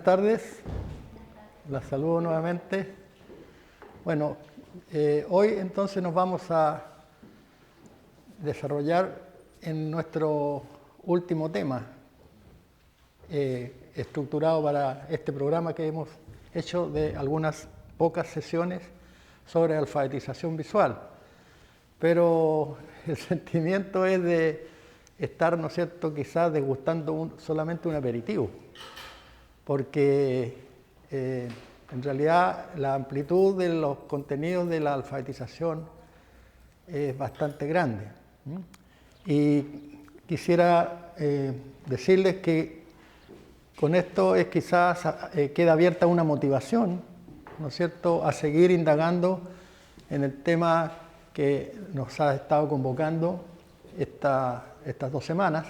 Buenas tardes, las saludo nuevamente. Bueno, hoy entonces nos vamos a desarrollar en nuestro último tema, estructurado para este programa que hemos hecho de algunas pocas sesiones sobre alfabetización visual. Pero el sentimiento es de estar, ¿no es cierto?, quizás degustando solamente un aperitivo, porque en realidad la amplitud de los contenidos de la alfabetización es bastante grande. Y quisiera decirles que con esto es quizás queda abierta una motivación, ¿no es cierto?, a seguir indagando en el tema que nos ha estado convocando estas 2 semanas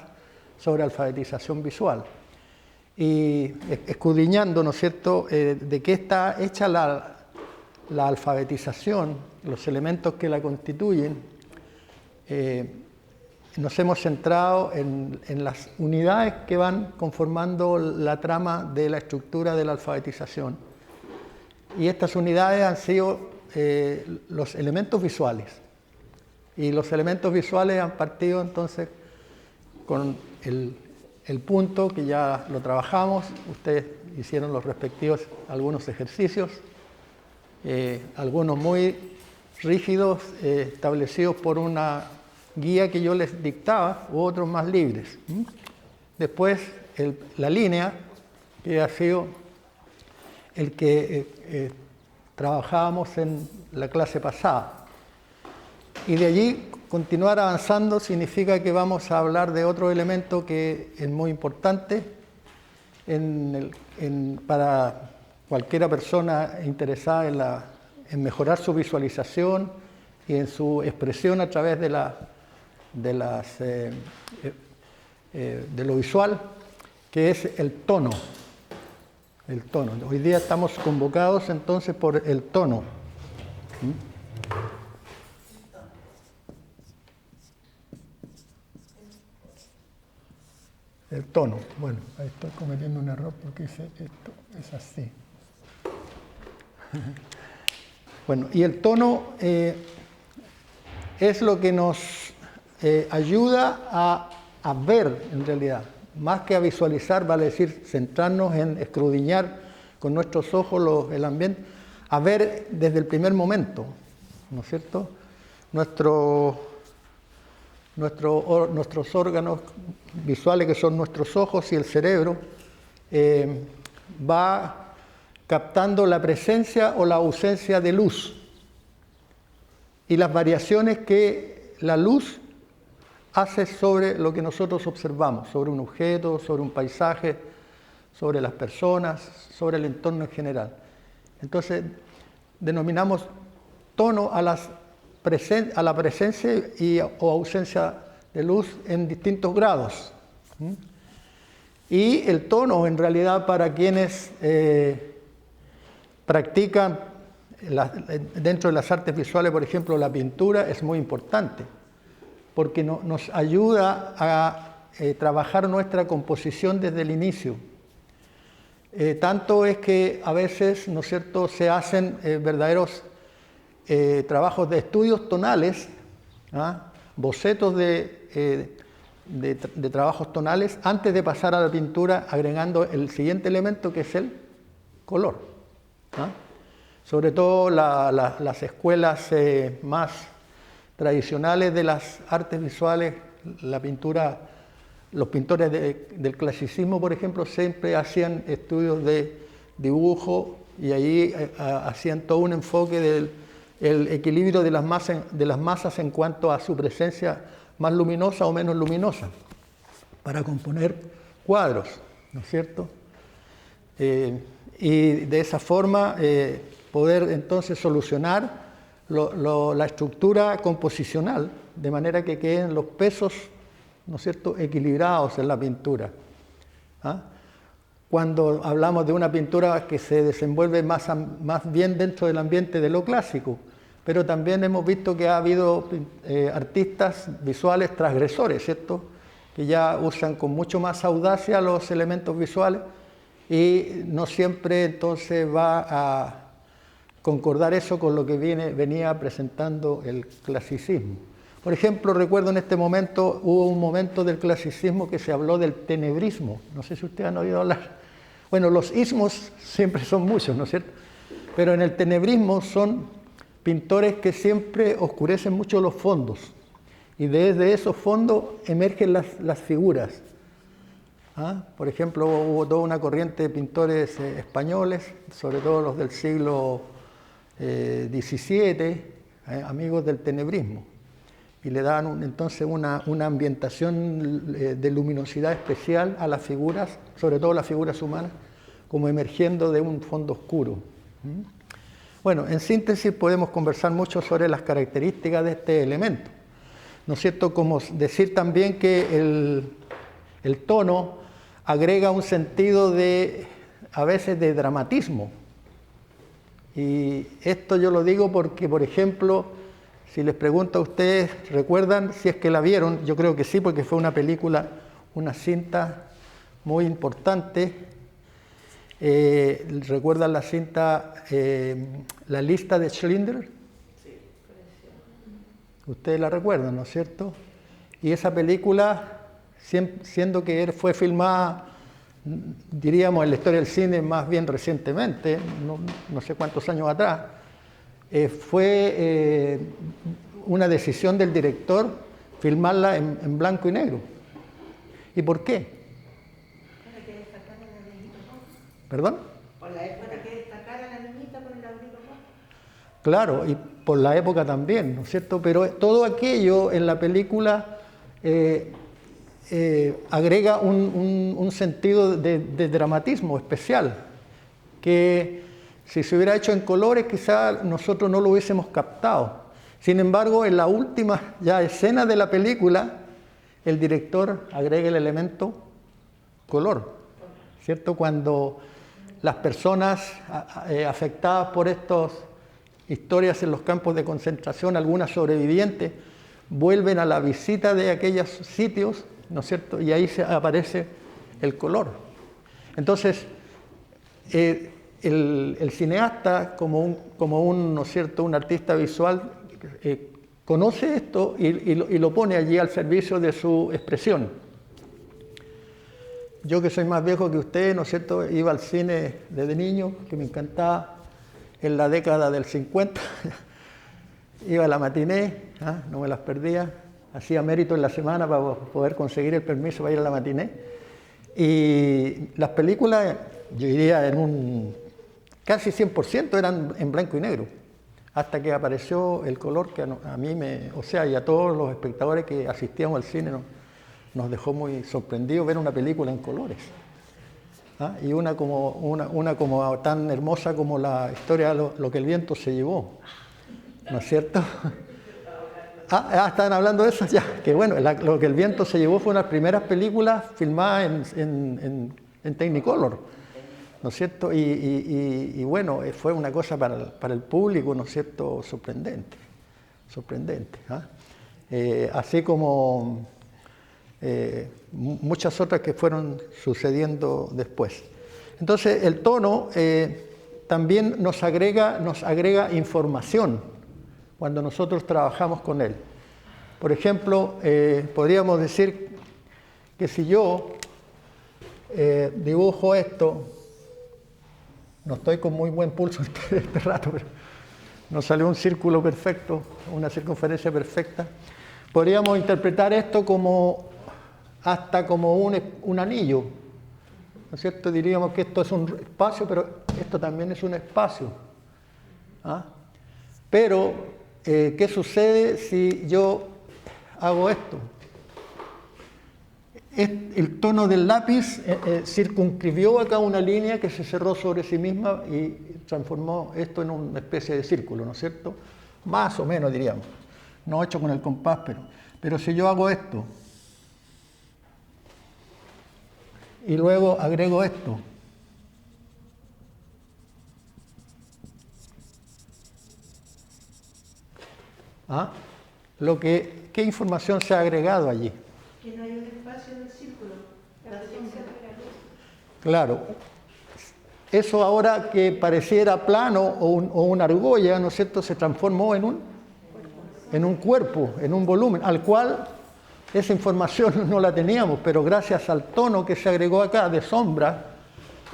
sobre alfabetización visual. Y escudriñando, ¿no es cierto?, de qué está hecha la alfabetización, los elementos que la constituyen, nos hemos centrado en las unidades que van conformando la trama de la estructura de la alfabetización. Y estas unidades han sido los elementos visuales. Y los elementos visuales han partido entonces con el punto que ya lo trabajamos. Ustedes hicieron los respectivos algunos ejercicios, algunos muy rígidos, establecidos por una guía que yo les dictaba, u otros más libres. Después la línea, que ha sido el que trabajábamos en la clase pasada. Y de allí continuar avanzando significa que vamos a hablar de otro elemento que es muy importante para cualquiera persona interesada en mejorar su visualización y en su expresión a través de lo visual, que es el tono. El tono. Hoy día estamos convocados entonces por el tono. El tono. Bueno, ahí estoy cometiendo un error porque esto es así. Bueno, y el tono es lo que nos ayuda a ver, en realidad, más que a visualizar, vale decir, centrarnos en escudriñar con nuestros ojos el ambiente, a ver desde el primer momento, ¿no es cierto? Nuestros órganos visuales, que son nuestros ojos y el cerebro, va captando la presencia o la ausencia de luz y las variaciones que la luz hace sobre lo que nosotros observamos, sobre un objeto, sobre un paisaje, sobre las personas, sobre el entorno en general. Entonces, denominamos tono a la presencia o ausencia de luz en distintos grados. Y el tono, en realidad, para quienes practican dentro de las artes visuales, por ejemplo, la pintura, es muy importante, porque nos ayuda a trabajar nuestra composición desde el inicio. Tanto es que a veces, ¿no es cierto?, se hacen verdaderos trabajos de estudios tonales, bocetos de trabajos tonales, antes de pasar a la pintura, agregando el siguiente elemento, que es el color. Sobre todo las escuelas más tradicionales de las artes visuales, la pintura, los pintores del clasicismo, por ejemplo, siempre hacían estudios de dibujo y ahí hacían todo un enfoque del equilibrio de las masas en cuanto a su presencia más luminosa o menos luminosa, para componer cuadros, ¿no es cierto? Y de esa forma poder entonces solucionar la estructura composicional, de manera que queden los pesos, ¿no es cierto?, equilibrados en la pintura. Cuando hablamos de una pintura que se desenvuelve más bien dentro del ambiente de lo clásico, pero también hemos visto que ha habido artistas visuales transgresores, ¿cierto?, que ya usan con mucho más audacia los elementos visuales y no siempre entonces va a concordar eso con lo que venía presentando el clasicismo. Por ejemplo, recuerdo en este momento, hubo un momento del clasicismo que se habló del tenebrismo. No sé si ustedes han oído hablar. Bueno, los ismos siempre son muchos, ¿no es cierto? Pero en el tenebrismo son pintores que siempre oscurecen mucho los fondos. Y desde esos fondos emergen las figuras. ¿Ah? Por ejemplo, hubo toda una corriente de pintores españoles, sobre todo los del siglo XVII, amigos del tenebrismo. Y le daban entonces una ambientación de luminosidad especial a las figuras, sobre todo las figuras humanas, como emergiendo de un fondo oscuro. Bueno, en síntesis podemos conversar mucho sobre las características de este elemento. ¿No es cierto? Como decir también que el tono agrega un sentido a veces de dramatismo. Y esto yo lo digo porque, por ejemplo, si les pregunto a ustedes, ¿recuerdan si es que la vieron? Yo creo que sí, porque fue una película, una cinta muy importante. ¿Recuerdan la cinta La lista de Schindler? Sí. Ustedes la recuerdan, ¿no es cierto? Y esa película, siendo que fue filmada, diríamos, en la historia del cine más bien recientemente, no sé cuántos años atrás, fue una decisión del director filmarla en blanco y negro. ¿Y por qué? Para que destacara la niñita roja. ¿Perdón? Por la época que destacara la niñita con el abrigo rojo. Claro, y por la época también, ¿no es cierto? Pero todo aquello en la película agrega un sentido de dramatismo especial, que si se hubiera hecho en colores quizá nosotros no lo hubiésemos captado. Sin embargo, en la última ya escena de la película, el director agrega el elemento color, ¿cierto? Cuando las personas afectadas por estas historias en los campos de concentración, algunas sobrevivientes, vuelven a la visita de aquellos sitios, ¿no es cierto? Y ahí aparece el color. Entonces, el cineasta, como un, ¿no es cierto?, un artista visual, conoce esto y lo pone allí al servicio de su expresión. Yo, que soy más viejo que usted, ¿no es cierto?, iba al cine desde niño, que me encantaba, en la década del 50. Iba a la matiné, no me las perdía, hacía mérito en la semana para poder conseguir el permiso para ir a la matiné. Y las películas, yo diría en un casi 100% eran en blanco y negro, hasta que apareció el color que a mí y a todos los espectadores que asistíamos al cine nos dejó muy sorprendidos ver una película en colores. Y una como tan hermosa como la historia de lo que el viento se llevó, ¿no es cierto? ¿Estaban hablando de eso? Ya, que bueno, lo que el viento se llevó fue una de las primeras películas filmadas en Technicolor, ¿no es cierto? Y bueno, fue una cosa para el público, ¿no es cierto?, sorprendente. Así como muchas otras que fueron sucediendo después. Entonces, el tono también nos agrega información cuando nosotros trabajamos con él. Por ejemplo, podríamos decir que si yo dibujo esto, no estoy con muy buen pulso este rato, pero nos salió un círculo perfecto, una circunferencia perfecta. Podríamos interpretar esto hasta como un anillo, ¿no es cierto? Diríamos que esto es un espacio, pero esto también es un espacio. Pero, ¿qué sucede si yo hago esto? El tono del lápiz circunscribió acá una línea que se cerró sobre sí misma y transformó esto en una especie de círculo, ¿no es cierto? Más o menos, diríamos. No hecho con el compás, pero si yo hago esto y luego agrego esto, ¿qué información se ha agregado allí? Que no hay un espacio en el círculo. La dirección de la luz. Claro, eso ahora que pareciera plano o una argolla, ¿no es cierto?, se transformó en un cuerpo, en un volumen, al cual esa información no la teníamos, pero gracias al tono que se agregó acá de sombra,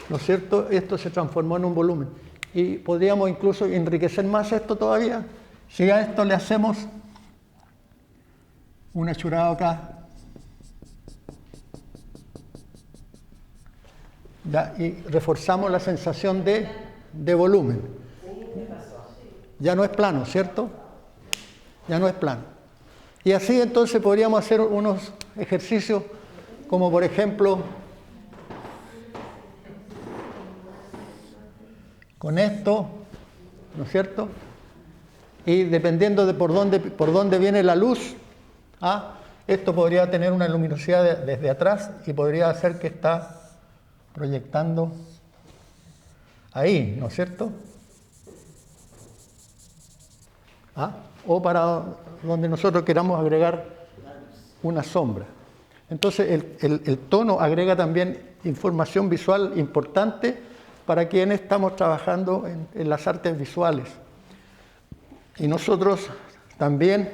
¿no es cierto?, esto se transformó en un volumen. Y podríamos incluso enriquecer más esto todavía, si a esto le hacemos un hechurado acá, ¿ya? Y reforzamos la sensación de volumen. Ya no es plano, ¿cierto? Ya no es plano. Y así entonces podríamos hacer unos ejercicios como por ejemplo con esto, ¿no es cierto? Y dependiendo de por dónde viene la luz, esto podría tener una luminosidad desde atrás y podría hacer que está proyectando ahí, ¿no es cierto? O para donde nosotros queramos agregar una sombra. Entonces el tono agrega también información visual importante para quienes estamos trabajando en las artes visuales. Y nosotros también,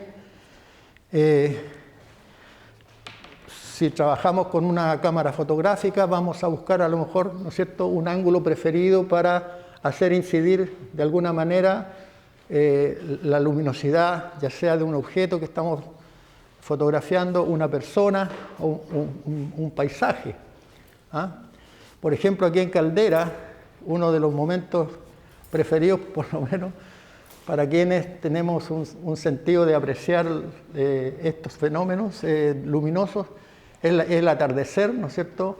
si trabajamos con una cámara fotográfica, vamos a buscar a lo mejor, ¿no es cierto?, un ángulo preferido para hacer incidir de alguna manera la luminosidad, ya sea de un objeto que estamos fotografiando, una persona o un paisaje. Por ejemplo, aquí en Caldera, uno de los momentos preferidos, por lo menos, para quienes tenemos un sentido de apreciar estos fenómenos luminosos, es el atardecer, ¿no es cierto?,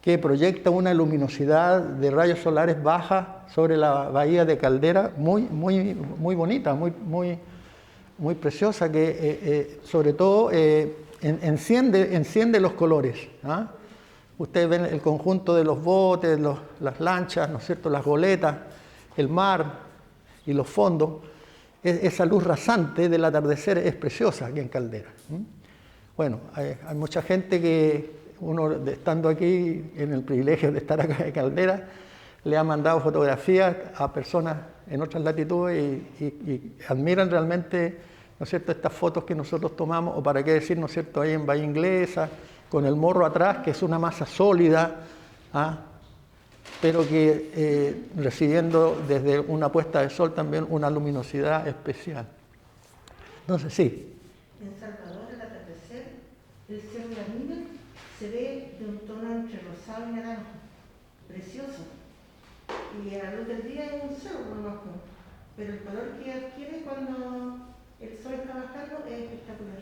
que proyecta una luminosidad de rayos solares baja sobre la bahía de Caldera, muy bonita, muy preciosa, que sobre todo enciende los colores. Ustedes ven el conjunto de los botes, las lanchas, ¿no es cierto?, las goletas, el mar y los fondos. Esa luz rasante del atardecer es preciosa aquí en Caldera. Bueno, hay mucha gente que uno, estando aquí en el privilegio de estar acá en Caldera, le ha mandado fotografías a personas en otras latitudes y admiran realmente, ¿no es cierto?, estas fotos que nosotros tomamos, o para qué decir, ¿no es cierto?, ahí en Bahía Inglesa, con el morro atrás, que es una masa sólida, pero que recibiendo desde una puesta de sol también una luminosidad especial. Entonces, sí. En Salvador, al atardecer, el cerro de la mina se ve de un tono entre rosado y naranja, precioso. Y a la luz del día es un cerro rojo, pero el color que adquiere cuando el sol está bajando es espectacular.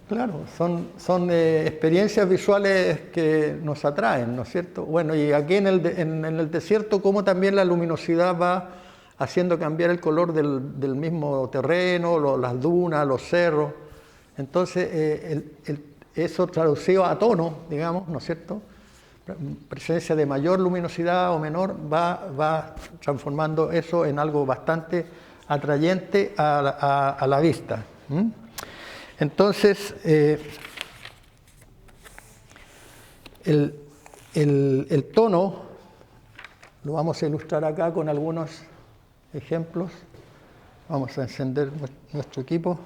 Claro, son experiencias visuales que nos atraen, ¿no es cierto? Bueno, y aquí en el desierto, como también la luminosidad va haciendo cambiar el color del mismo terreno, las dunas, los cerros. Entonces, eso traducido a tono, digamos, ¿no es cierto?, presencia de mayor luminosidad o menor, va transformando eso en algo bastante atrayente a la vista. Entonces, el tono lo vamos a ilustrar acá con algunos ejemplos. Vamos a encender nuestro equipo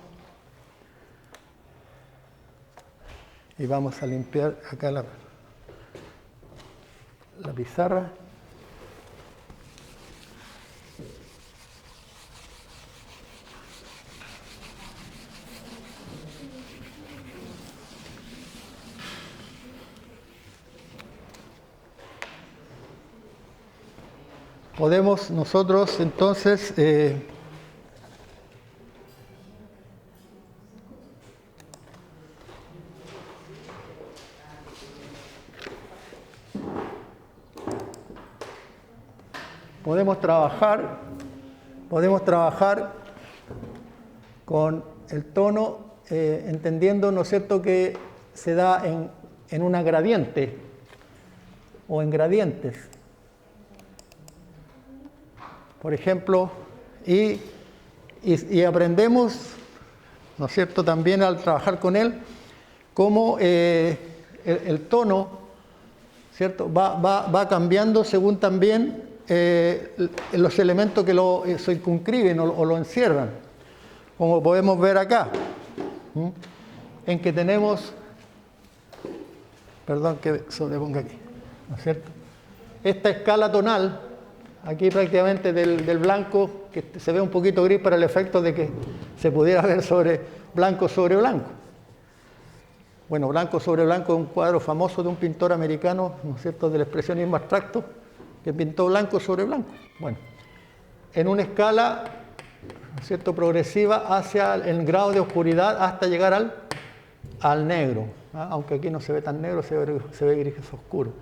y vamos a limpiar acá la pizarra. Podemos nosotros entonces podemos trabajar con el tono entendiendo, ¿no es cierto?, que se da en una gradiente o en gradientes. Por ejemplo, y aprendemos, ¿no es cierto?, también al trabajar con él, cómo el tono, ¿cierto? Va cambiando según también los elementos que lo circunscriben o lo encierran, como podemos ver acá, en que tenemos, perdón que sobreponga aquí, ¿no es cierto? Esta escala tonal, aquí prácticamente del blanco, que se ve un poquito gris para el efecto de que se pudiera ver blanco sobre blanco. Bueno, blanco sobre blanco es un cuadro famoso de un pintor americano, ¿no es cierto?, del expresionismo abstracto, que pintó blanco sobre blanco. Bueno, en una escala, ¿no es cierto?, progresiva hacia el grado de oscuridad hasta llegar al negro, ¿ah? Aunque aquí no se ve tan negro, se ve gris oscuro.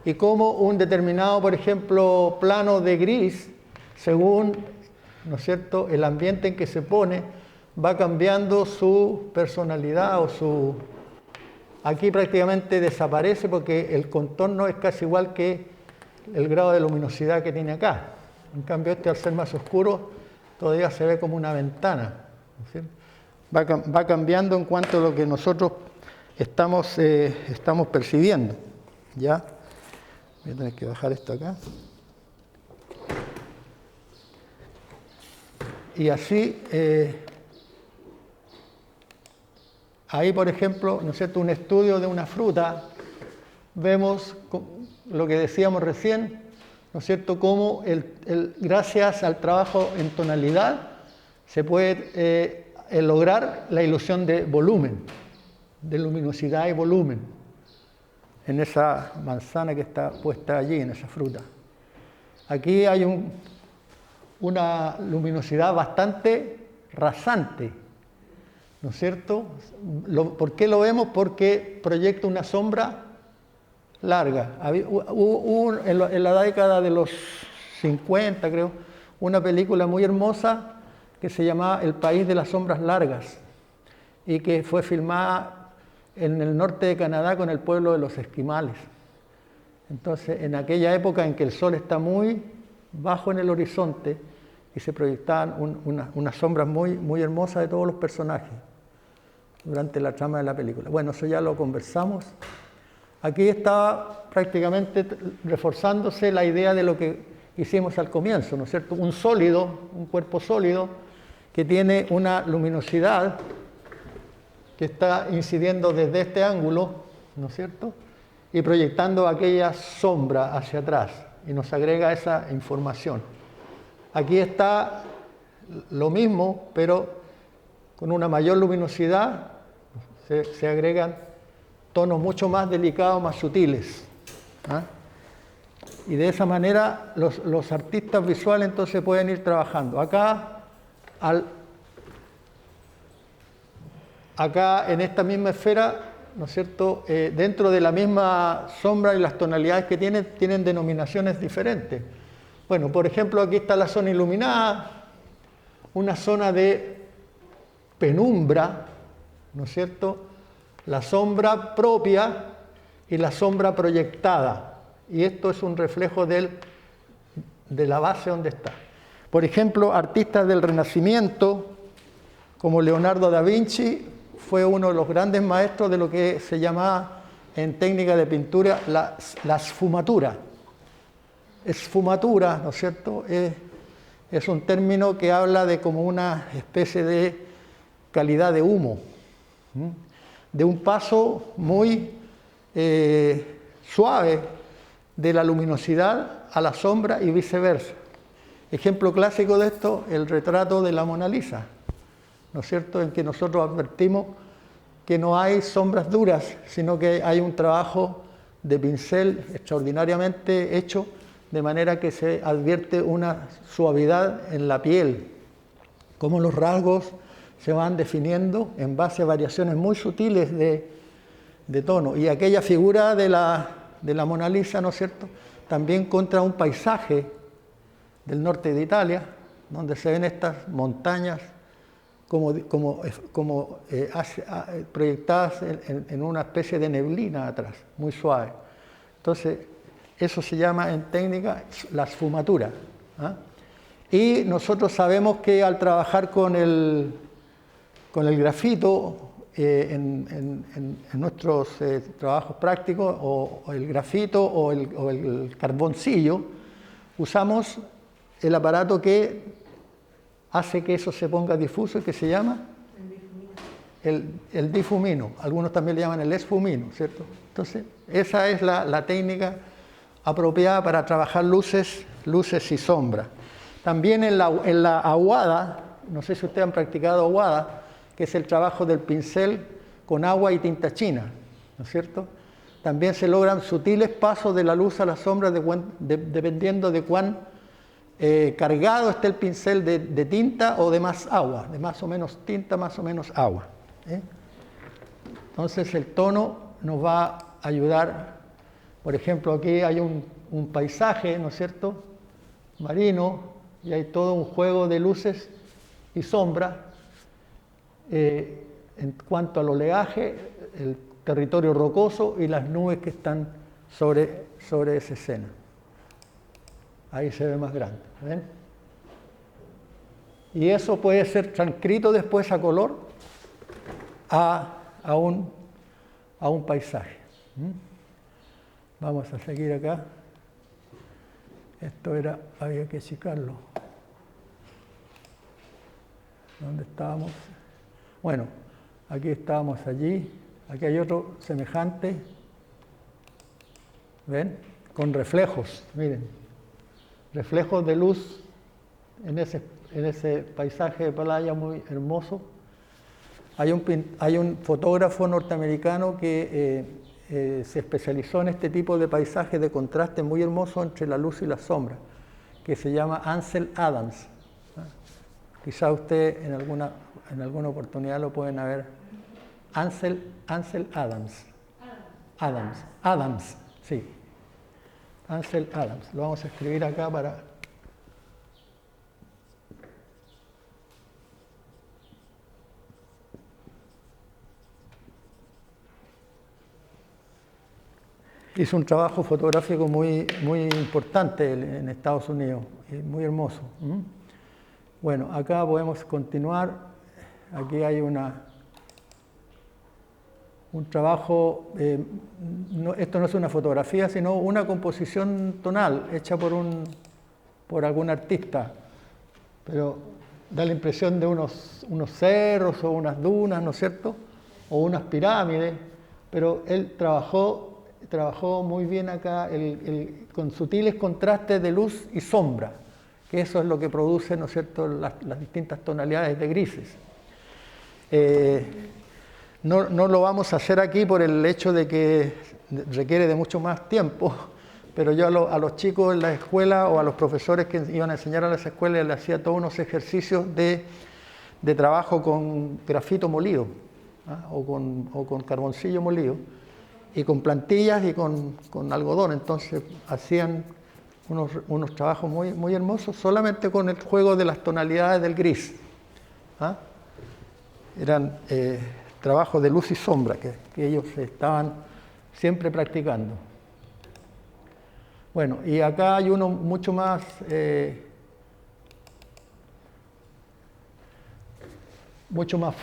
Y como un determinado, por ejemplo, plano de gris, según, ¿no es cierto?, el ambiente en que se pone, va cambiando su personalidad o su... Aquí prácticamente desaparece porque el contorno es casi igual que el grado de luminosidad que tiene acá. En cambio este, al ser más oscuro, todavía se ve como una ventana, ¿no es cierto? Va cambiando en cuanto a lo que nosotros estamos percibiendo, ¿ya? Voy a tener que bajar esto acá. Y así, ahí por ejemplo, ¿no es cierto?, un estudio de una fruta, vemos lo que decíamos recién, ¿no es cierto?, cómo gracias al trabajo en tonalidad se puede lograr la ilusión de volumen, de luminosidad y volumen, en esa manzana que está puesta allí, en esa fruta. Aquí hay una luminosidad bastante rasante, ¿no es cierto? ¿Por qué lo vemos? Porque proyecta una sombra larga. Hubo en la década de los 50, creo, una película muy hermosa que se llamaba El país de las sombras largas y que fue filmada en el norte de Canadá con el pueblo de los esquimales. Entonces, en aquella época en que el sol está muy bajo en el horizonte y se proyectaban unas sombras muy hermosas de todos los personajes durante la trama de la película. Bueno, eso ya lo conversamos. Aquí está prácticamente reforzándose la idea de lo que hicimos al comienzo, ¿no es cierto? Un sólido, un cuerpo sólido que tiene una luminosidad que está incidiendo desde este ángulo, ¿no es cierto?, y proyectando aquella sombra hacia atrás y nos agrega esa información. Aquí está lo mismo, pero con una mayor luminosidad se agregan tonos mucho más delicados, más sutiles, ¿ah? Y de esa manera los artistas visuales entonces pueden ir trabajando. Acá en esta misma esfera, ¿no es cierto?, dentro de la misma sombra y las tonalidades que tienen denominaciones diferentes. Bueno, por ejemplo, aquí está la zona iluminada, una zona de penumbra, ¿no es cierto?, la sombra propia y la sombra proyectada. Y esto es un reflejo de la base donde está. Por ejemplo, artistas del Renacimiento, como Leonardo da Vinci, fue uno de los grandes maestros de lo que se llamaba en técnica de pintura la sfumatura. Esfumatura, ¿no es cierto?, es un término que habla de como una especie de calidad de humo, de un paso muy suave de la luminosidad a la sombra y viceversa. Ejemplo clásico de esto, el retrato de la Mona Lisa, ¿no es cierto?, en que nosotros advertimos que no hay sombras duras, sino que hay un trabajo de pincel extraordinariamente hecho, de manera que se advierte una suavidad en la piel, cómo los rasgos se van definiendo en base a variaciones muy sutiles de tono. Y aquella figura de la Mona Lisa, ¿no es cierto?, también contra un paisaje del norte de Italia, donde se ven estas montañas proyectadas en una especie de neblina atrás, muy suave. Entonces, eso se llama en técnica la esfumatura, ¿ah? Y nosotros sabemos que al trabajar con el grafito en nuestros trabajos prácticos, o el grafito o el carboncillo, usamos el aparato que hace que eso se ponga difuso y que se llama el difumino. Algunos también le llaman el esfumino, ¿cierto? Entonces, esa es la técnica apropiada para trabajar luces y sombras. También en la aguada, no sé si ustedes han practicado aguada, que es el trabajo del pincel con agua y tinta china, ¿no es cierto? También se logran sutiles pasos de la luz a la sombra dependiendo de cuán cargado esté el pincel de tinta o de más agua, de más o menos tinta, más o menos agua. Entonces el tono nos va a ayudar. Por ejemplo, aquí hay un paisaje, ¿no es cierto?, marino, y hay todo un juego de luces y sombras. En cuanto al oleaje, el territorio rocoso y las nubes que están sobre esa escena. Ahí se ve más grande, ¿ven? Y eso puede ser transcrito después a color a un paisaje. Vamos a seguir acá. Esto había que achicarlo. ¿Dónde estábamos? Bueno, aquí estábamos allí. Aquí hay otro semejante. ¿Ven? Con reflejos, miren. Reflejos de luz en ese paisaje de playa muy hermoso. Hay un fotógrafo norteamericano que se especializó en este tipo de paisajes de contraste muy hermoso entre la luz y la sombra, que se llama Ansel Adams. Quizá usted en alguna oportunidad lo pueden ver. Ansel Adams. Adams, sí. Ansel Adams. Lo vamos a escribir acá para... Hizo un trabajo fotográfico muy importante en Estados Unidos, muy hermoso. Bueno, acá podemos continuar. Aquí hay un trabajo, esto no es una fotografía, sino una composición tonal hecha por algún artista, pero da la impresión de unos cerros o unas dunas, ¿no es cierto?, o unas pirámides, pero él trabajó muy bien acá con sutiles contrastes de luz y sombra, que eso es lo que produce, ¿no es cierto?, las distintas tonalidades de grises. No lo vamos a hacer aquí por el hecho de que requiere de mucho más tiempo, pero yo a los chicos en la escuela o a los profesores que iban a enseñar a las escuelas les hacía todos unos ejercicios de trabajo con grafito molido, o con carboncillo molido, y con plantillas y con algodón. Entonces hacían unos trabajos muy hermosos solamente con el juego de las tonalidades del gris. Eran trabajos de luz y sombra que ellos estaban siempre practicando. Bueno, y acá hay uno mucho más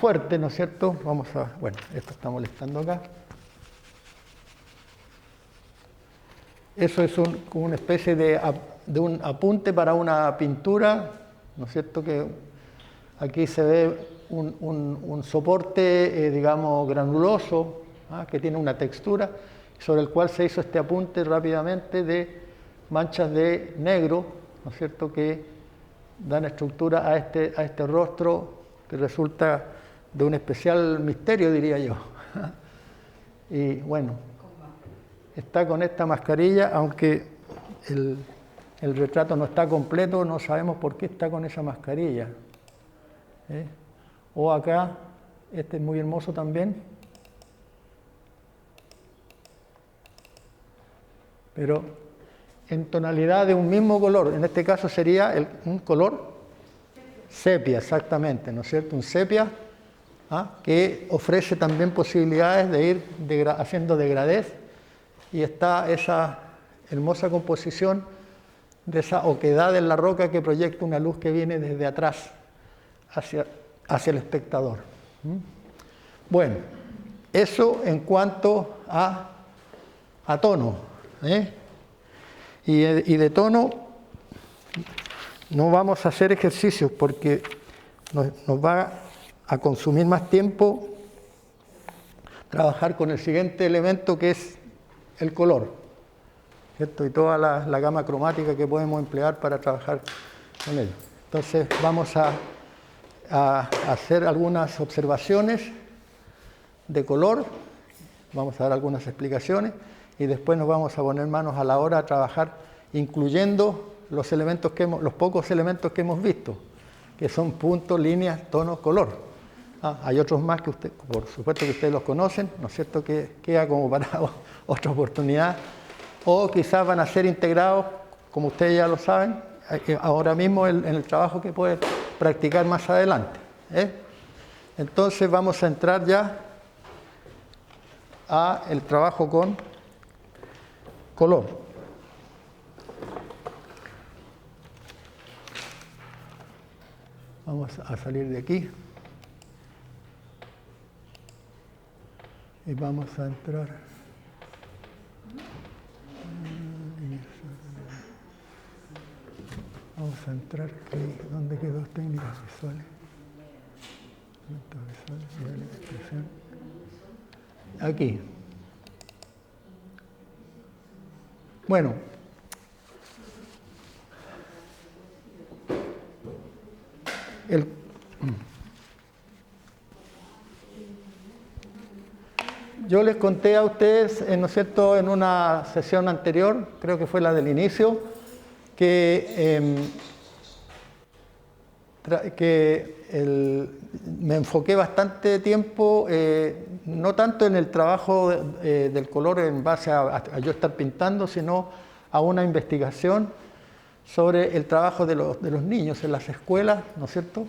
fuerte, ¿no es cierto? Bueno, esto está molestando acá. Eso es como una especie de un apunte para una pintura, ¿no es cierto? Que aquí se ve un soporte, digamos, granuloso, que tiene una textura, sobre el cual se hizo este apunte rápidamente de manchas de negro, ¿no es cierto?, que dan estructura a este rostro que resulta de un especial misterio, diría yo. Y bueno, está con esta mascarilla, aunque el retrato no está completo, no sabemos por qué está con esa mascarilla. O acá, este es muy hermoso también, pero en tonalidad de un mismo color. En este caso sería un color sepia, exactamente, ¿no es cierto? Un sepia que ofrece también posibilidades de ir haciendo degradés, y está esa hermosa composición de esa oquedad en la roca que proyecta una luz que viene desde atrás hacia el espectador. Bueno, eso en cuanto a tono. Y de tono no vamos a hacer ejercicios porque nos va a consumir más tiempo trabajar con el siguiente elemento, que es el color, ¿cierto? Y toda la gama cromática que podemos emplear para trabajar con ello. Entonces vamos a hacer algunas observaciones de color, vamos a dar algunas explicaciones y después nos vamos a poner manos a la obra a trabajar incluyendo los pocos elementos que hemos visto, que son puntos, líneas, tonos, color. Hay otros más que usted, por supuesto que ustedes los conocen, ¿no es cierto?, que queda como para otra oportunidad, o quizás van a ser integrados, como ustedes ya lo saben, ahora mismo en el trabajo que pueden practicar más adelante. Entonces vamos a entrar ya a el trabajo con color. Vamos a salir de aquí. Y vamos a entrar. Vamos a entrar aquí. ¿Dónde quedó técnicas visuales? Aquí. Bueno. Yo les conté a ustedes, ¿no es cierto?, en una sesión anterior, creo que fue la del inicio, que me enfoqué bastante tiempo, no tanto en el trabajo del color en base a yo estar pintando, sino a una investigación sobre el trabajo de los niños en las escuelas, ¿no es cierto?,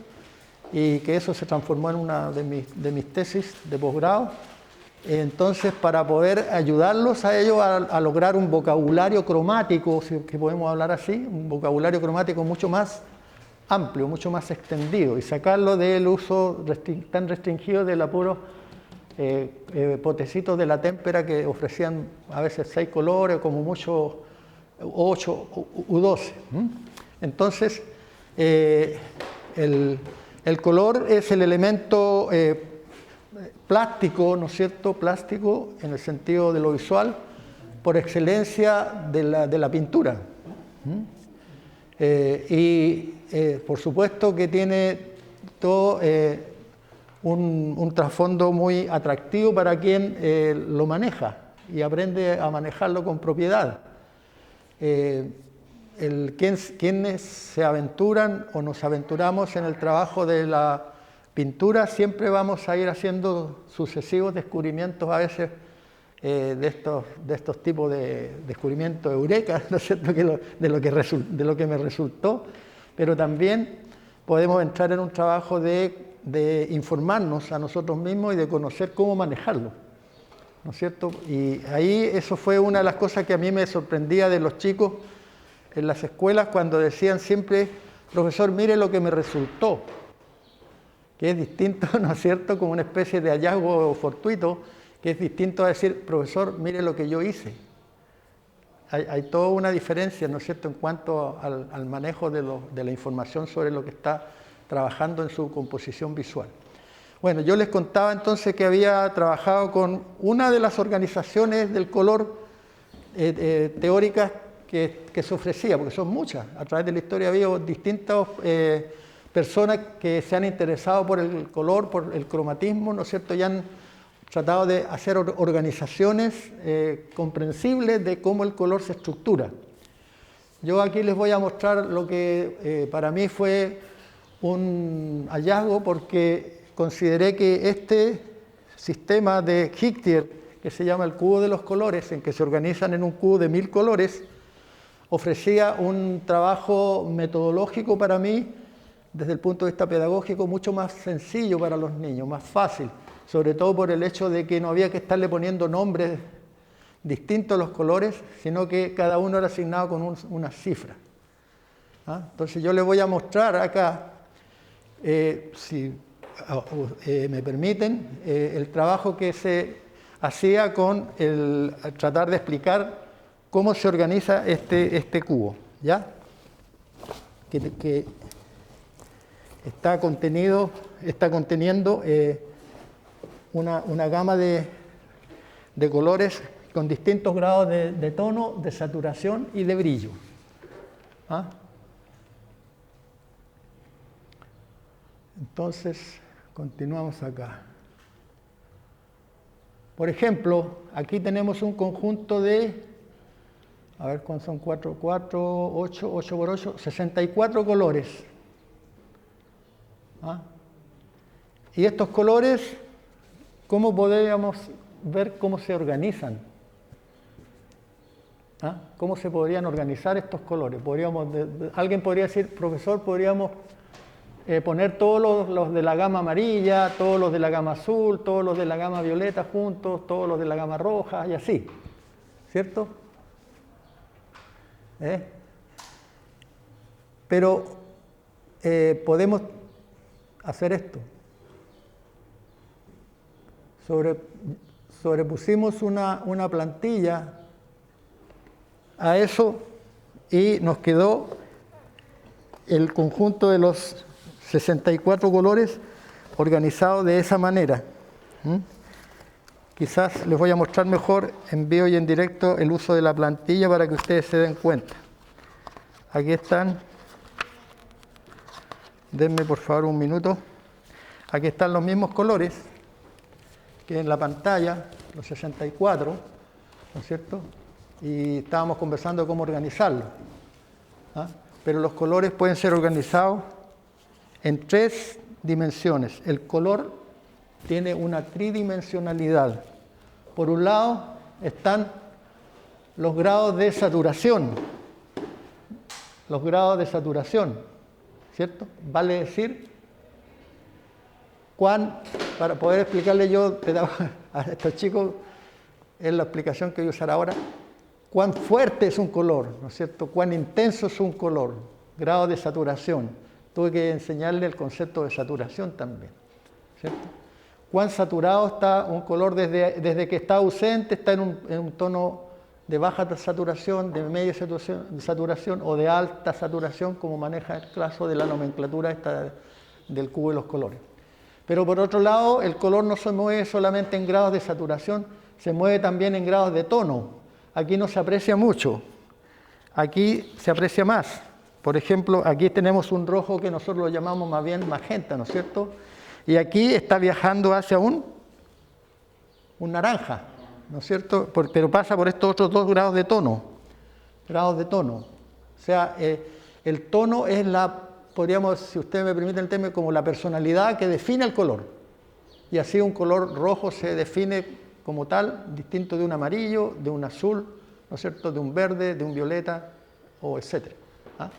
y que eso se transformó en una de mis tesis de posgrado. Entonces, para poder ayudarlos a ellos a lograr un vocabulario cromático, si que podemos hablar así, un vocabulario cromático mucho más amplio, mucho más extendido, y sacarlo del uso tan restringido de los puros potecitos de la témpera que ofrecían a veces 6 colores, como mucho 8 u 12. Entonces, el color es el elemento plástico, ¿no es cierto?, plástico en el sentido de lo visual, por excelencia de la pintura. Por supuesto que tiene todo un trasfondo muy atractivo para quien lo maneja y aprende a manejarlo con propiedad. Quienes se aventuran o nos aventuramos en el trabajo de la pintura, siempre vamos a ir haciendo sucesivos descubrimientos, a veces de estos tipos de descubrimientos eureka, ¿no es cierto?, de lo que me resultó, pero también podemos entrar en un trabajo de informarnos a nosotros mismos y de conocer cómo manejarlo, ¿no es cierto? Y ahí eso fue una de las cosas que a mí me sorprendía de los chicos en las escuelas, cuando decían siempre: profesor, mire lo que me resultó, que es distinto, ¿no es cierto?, como una especie de hallazgo fortuito, que es distinto a decir: profesor, mire lo que yo hice. Hay toda una diferencia, ¿no es cierto?, en cuanto al manejo de la información sobre lo que está trabajando en su composición visual. Bueno, yo les contaba entonces que había trabajado con una de las organizaciones del color teóricas que se ofrecía, porque son muchas. A través de la historia ha habido distintas personas que se han interesado por el color, por el cromatismo, ¿no es cierto?, y han tratado de hacer organizaciones comprensibles de cómo el color se estructura. Yo aquí les voy a mostrar lo que para mí fue un hallazgo, porque consideré que este sistema de Hictier, que se llama el cubo de los colores, en que se organizan en un cubo de 1000 colores, ofrecía un trabajo metodológico para mí, desde el punto de vista pedagógico, mucho más sencillo para los niños, más fácil, sobre todo por el hecho de que no había que estarle poniendo nombres distintos a los colores, sino que cada uno era asignado con una cifra. Entonces yo les voy a mostrar acá, si me permiten, el trabajo que se hacía con el tratar de explicar cómo se organiza este cubo, ¿ya? Que está conteniendo una gama de colores con distintos grados de tono, de saturación y de brillo. ¿Ah? Entonces, continuamos acá. Por ejemplo, aquí tenemos un conjunto de, a ver cuántos son, 4, 8 por 8, 64 colores. ¿Ah? Y estos colores, ¿cómo podríamos ver cómo se organizan? ¿Ah? ¿Cómo se podrían organizar estos colores? Alguien podría decir, profesor, podríamos poner todos los de la gama amarilla, todos los de la gama azul, todos los de la gama violeta juntos, todos los de la gama roja y así, ¿cierto? Pero podemos hacer esto. Sobrepusimos una plantilla a eso y nos quedó el conjunto de los 64 colores organizados de esa manera. Quizás les voy a mostrar mejor en vivo y en directo el uso de la plantilla para que ustedes se den cuenta. Aquí están. Denme por favor un minuto. Aquí están los mismos colores que en la pantalla, los 64, ¿no es cierto? Y estábamos conversando de cómo organizarlo. ¿Ah? Pero los colores pueden ser organizados en 3 dimensiones. El color tiene una tridimensionalidad. Por un lado están los grados de saturación. Los grados de saturación, ¿cierto? Vale decir, para poder explicarle yo a estos chicos, es la explicación que voy a usar ahora, cuán fuerte es un color, ¿no es cierto? Cuán intenso es un color, grado de saturación. Tuve que enseñarle el concepto de saturación también, ¿cierto? Cuán saturado está un color desde que está ausente, está en un tono de baja saturación, de media saturación o de alta saturación, como maneja el caso de la nomenclatura esta del cubo de los colores. Pero por otro lado, el color no se mueve solamente en grados de saturación, se mueve también en grados de tono. Aquí no se aprecia mucho, aquí se aprecia más. Por ejemplo, aquí tenemos un rojo que nosotros lo llamamos más bien magenta, ¿no es cierto? Y aquí está viajando hacia un naranja, ¿no es cierto? Pero pasa por estos otros 2 grados de tono. Grados de tono. O sea, el tono es podríamos, si ustedes me permiten el término, como la personalidad que define el color. Y así un color rojo se define como tal, distinto de un amarillo, de un azul, ¿no es cierto?, de un verde, de un violeta, o etcétera. ¿Ah?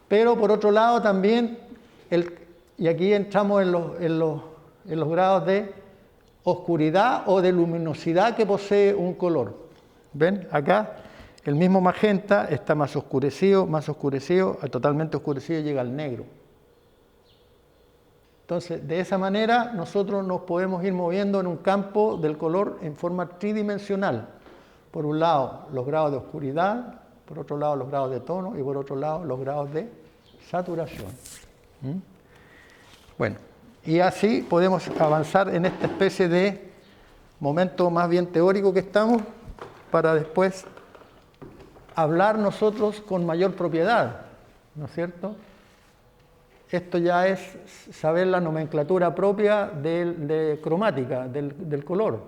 Pero por otro lado también, y aquí entramos en los grados de oscuridad o de luminosidad que posee un color. ¿Ven? Acá el mismo magenta está más oscurecido, totalmente oscurecido llega al negro. Entonces, de esa manera nosotros nos podemos ir moviendo en un campo del color en forma tridimensional. Por un lado, los grados de oscuridad, por otro lado, los grados de tono y por otro lado, los grados de saturación. Bueno, y así podemos avanzar en esta especie de momento más bien teórico que estamos para después hablar nosotros con mayor propiedad, ¿no es cierto? Esto ya es saber la nomenclatura propia de cromática, del color.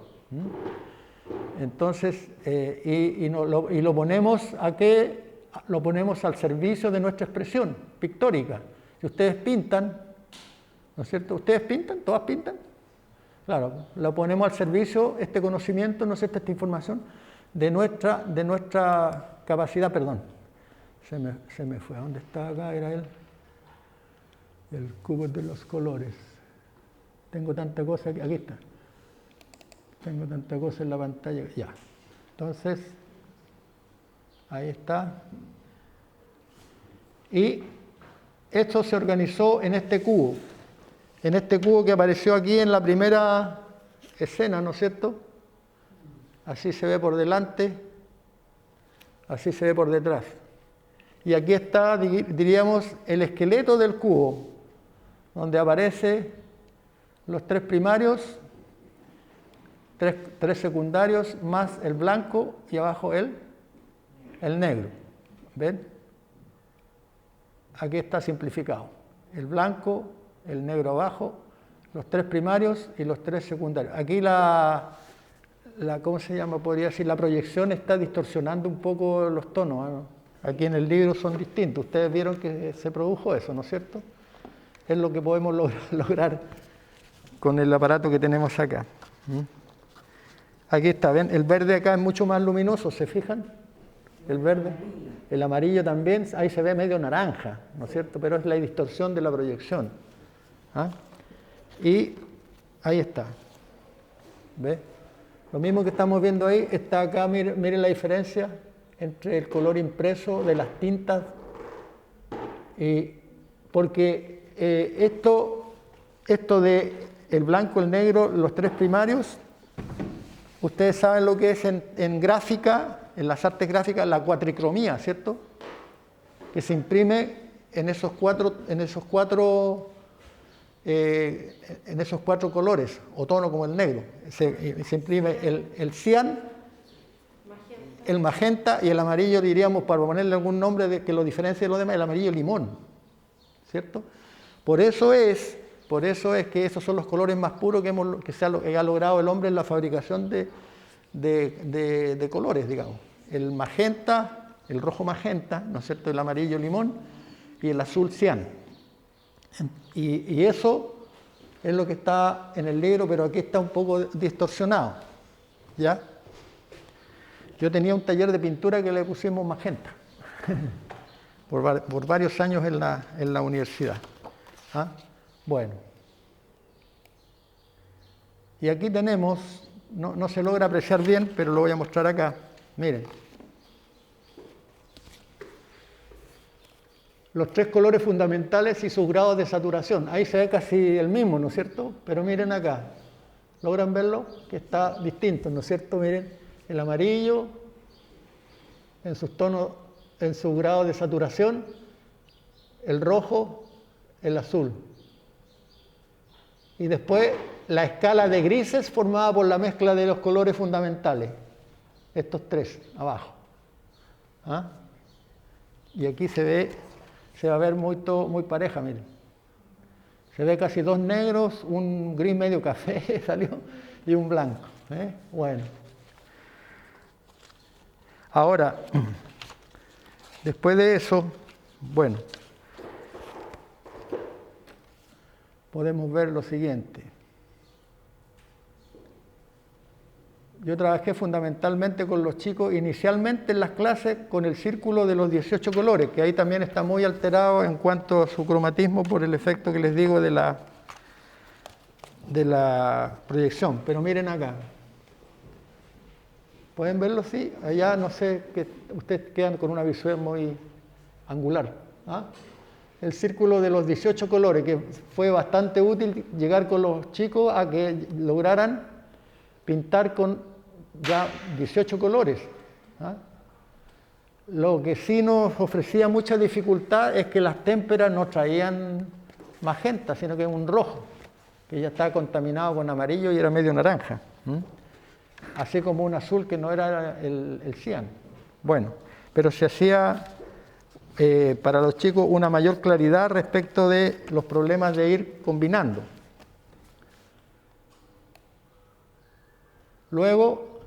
Entonces, lo ponemos ¿a qué? Lo ponemos al servicio de nuestra expresión pictórica. Si ustedes pintan, ¿no es cierto? ¿Ustedes pintan? ¿Todas pintan? Claro, lo ponemos al servicio, este conocimiento, ¿no es cierto?, esta información, de nuestra capacidad, perdón. Se me fue, ¿a dónde está acá? Era el cubo de los colores. Tengo tanta cosa aquí está. Tengo tanta cosa en la pantalla, ya. Entonces, ahí está. Y esto se organizó en este cubo. en este cubo que apareció aquí en la primera escena, ¿no es cierto? Así se ve por delante, así se ve por detrás. Y aquí está, diríamos, el esqueleto del cubo, donde aparecen los tres primarios, tres secundarios, más el blanco y abajo el negro. ¿Ven? Aquí está simplificado. El blanco, el negro abajo, los tres primarios y los tres secundarios. Aquí ¿cómo se llama? Podría decir, la proyección está distorsionando un poco los tonos, ¿no? Aquí en el libro son distintos. Ustedes vieron que se produjo eso, ¿no es cierto? Es lo que podemos lograr con el aparato que tenemos acá. Aquí está, ¿ven? El verde acá es mucho más luminoso, ¿se fijan? El verde. El amarillo también, ahí se ve medio naranja, ¿no es cierto? Pero es la distorsión de la proyección. ¿Ah? Y ahí está. ¿Ve? Lo mismo que estamos viendo ahí está acá, miren la diferencia entre el color impreso de las tintas. Porque esto de el blanco, el negro, los tres primarios, ustedes saben lo que es en gráfica, en las artes gráficas, la cuatricromía, ¿cierto? Que se imprime en esos cuatro colores, o tono como el negro. Se imprime el cian, el magenta y el amarillo, diríamos, para ponerle algún nombre que lo diferencie de los demás, el amarillo limón, ¿cierto? Por eso es que esos son los colores más puros que ha logrado el hombre en la fabricación de colores, digamos. El magenta, el rojo magenta, ¿no es cierto?, el amarillo limón y el azul cian. Y eso es lo que está en el libro, pero aquí está un poco distorsionado, ¿ya? Yo tenía un taller de pintura que le pusimos magenta por varios años en la universidad. ¿Ah? Bueno. Y aquí tenemos, no se logra apreciar bien, pero lo voy a mostrar acá. Miren. Los tres colores fundamentales y sus grados de saturación. Ahí se ve casi el mismo, ¿no es cierto? Pero miren acá. ¿Logran verlo? Que está distinto, ¿no es cierto? Miren, el amarillo en sus tonos, en su grado de saturación, el rojo, el azul. Y después la escala de grises formada por la mezcla de los colores fundamentales. Estos tres, abajo. ¿Ah? Y aquí se va a ver muy pareja, miren. Se ve casi dos negros, un gris medio café salió y un blanco. Bueno. Ahora, después de eso, bueno, podemos ver lo siguiente. Yo trabajé fundamentalmente con los chicos, inicialmente en las clases, con el círculo de los 18 colores, que ahí también está muy alterado en cuanto a su cromatismo por el efecto que les digo de la proyección. Pero miren acá. ¿Pueden verlo? Sí. Allá no sé, que ustedes quedan con una visión muy angular. ¿Ah? El círculo de los 18 colores, que fue bastante útil llegar con los chicos a que lograran pintar con ya 18 colores. ¿Ah? Lo que sí nos ofrecía mucha dificultad es que las témperas no traían magenta, sino que un rojo, que ya estaba contaminado con amarillo y era medio naranja. Así como un azul que no era el cian. Bueno, pero se hacía para los chicos una mayor claridad respecto de los problemas de ir combinando. Luego,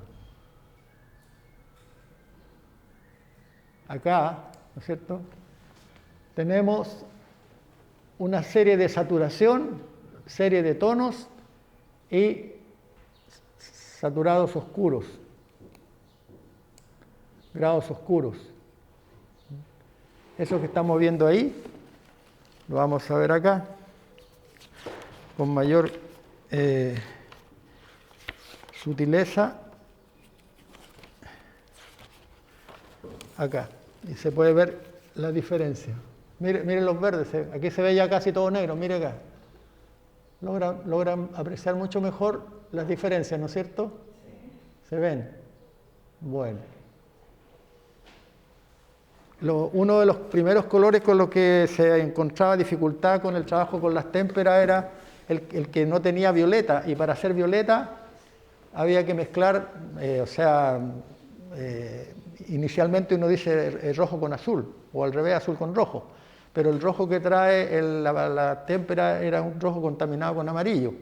acá, ¿no es cierto?, tenemos una serie de saturación, serie de tonos y saturados oscuros, grados oscuros. Eso que estamos viendo ahí, lo vamos a ver acá, con mayor sutileza, acá, y se puede ver la diferencia. Miren los verdes, aquí se ve ya casi todo negro, mire acá. logran apreciar mucho mejor las diferencias, ¿no es cierto? Sí. ¿Se ven? Bueno. Uno de los primeros colores con los que se encontraba dificultad con el trabajo con las témperas era el que no tenía violeta, y para hacer violeta había que mezclar, inicialmente uno dice rojo con azul, o al revés, azul con rojo, pero el rojo que trae la témpera era un rojo contaminado con amarillo,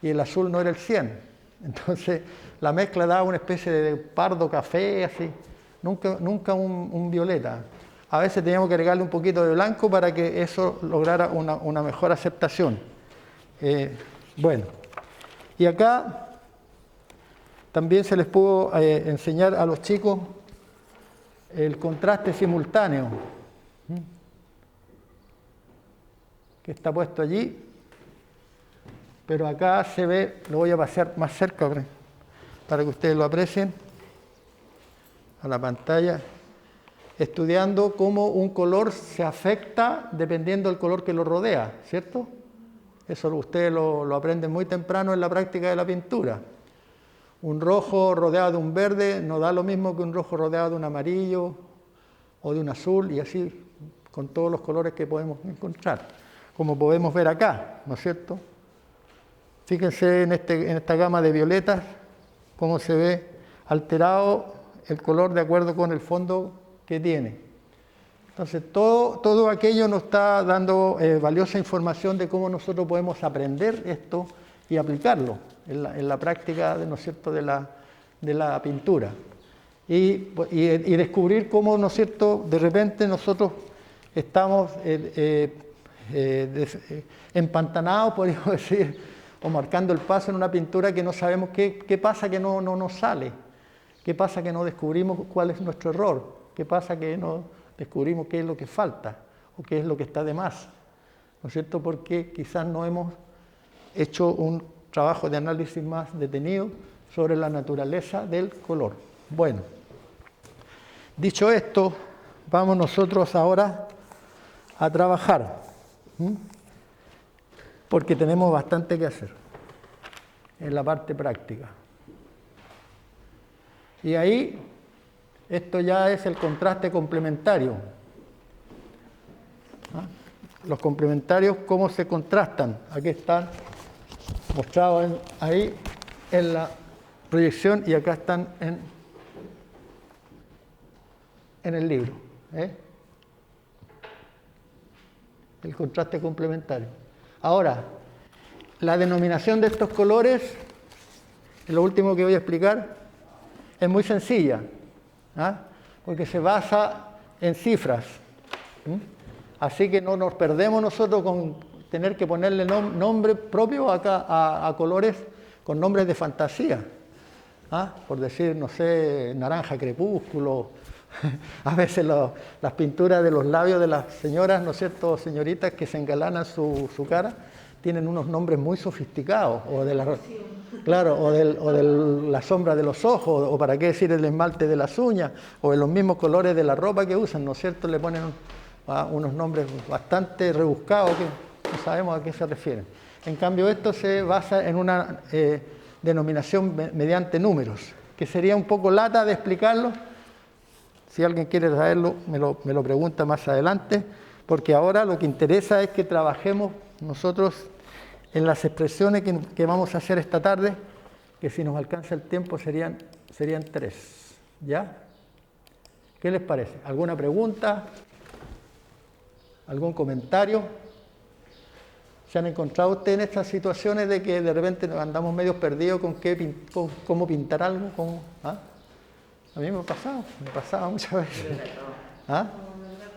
y el azul no era el 100. Entonces la mezcla daba una especie de pardo café, así, nunca un violeta. A veces teníamos que agregarle un poquito de blanco para que eso lograra una mejor aceptación. Bueno, y acá también se les pudo enseñar a los chicos el contraste simultáneo, que está puesto allí, pero acá se ve, lo voy a pasear más cerca para que ustedes lo aprecien, a la pantalla, estudiando cómo un color se afecta dependiendo del color que lo rodea, ¿cierto? Eso ustedes lo aprenden muy temprano en la práctica de la pintura. Un rojo rodeado de un verde no da lo mismo que un rojo rodeado de un amarillo o de un azul, y así con todos los colores que podemos encontrar, como podemos ver acá, ¿no es cierto? Fíjense en esta gama de violetas, cómo se ve alterado el color de acuerdo con el fondo que tiene. Entonces, todo aquello nos está dando valiosa información de cómo nosotros podemos aprender esto y aplicarlo en la práctica, ¿no es cierto?, de la pintura. Y descubrir cómo, ¿no es cierto?, de repente nosotros estamos empantanados, podríamos decir, o marcando el paso en una pintura que no sabemos qué pasa que no nos sale, qué pasa que no descubrimos cuál es nuestro error, qué pasa que no descubrimos qué es lo que falta o qué es lo que está de más, ¿no es cierto?, porque quizás no hemos hecho un trabajo de análisis más detenido sobre la naturaleza del color. Bueno, dicho esto, vamos nosotros ahora a trabajar, porque tenemos bastante que hacer en la parte práctica. Y ahí, esto ya es el contraste complementario. Los complementarios, ¿cómo se contrastan? Aquí están mostrados ahí en la proyección, y acá están en el libro. El contraste complementario. Ahora, la denominación de estos colores, lo último que voy a explicar, es muy sencilla, porque se basa en cifras. Así que no nos perdemos nosotros con tener que ponerle nombre propio acá a colores con nombres de fantasía. Por decir, no sé, naranja crepúsculo. A veces las pinturas de los labios de las señoras, ¿no es cierto?, señoritas que se engalanan su cara, tienen unos nombres muy sofisticados, o de la sombra de los ojos, o para qué decir el esmalte de las uñas, o de los mismos colores de la ropa que usan, ¿no es cierto?, le ponen unos nombres bastante rebuscados que no sabemos a qué se refieren. En cambio, esto se basa en una denominación mediante números, que sería un poco lata de explicarlo. Si alguien quiere saberlo, me lo pregunta más adelante, porque ahora lo que interesa es que trabajemos nosotros en las expresiones que vamos a hacer esta tarde, que si nos alcanza el tiempo serían 3. ¿Ya? ¿Qué les parece? ¿Alguna pregunta? ¿Algún comentario? ¿Se han encontrado ustedes en estas situaciones de que de repente andamos medio perdidos con cómo pintar algo? A mí me ha pasado muchas veces.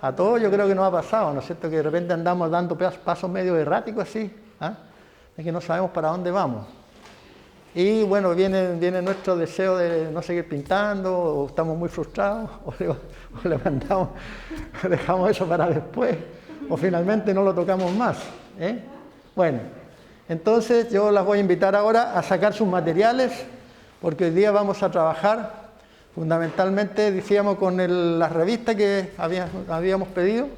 A todos yo creo que nos ha pasado, ¿no es cierto?, que de repente andamos dando pasos medio erráticos así, de que no sabemos para dónde vamos. Y bueno, viene nuestro deseo de no seguir pintando, o estamos muy frustrados, o le mandamos, dejamos eso para después, o finalmente no lo tocamos más. Bueno, entonces yo las voy a invitar ahora a sacar sus materiales, porque hoy día vamos a trabajar fundamentalmente, decíamos, con las revistas que habíamos pedido.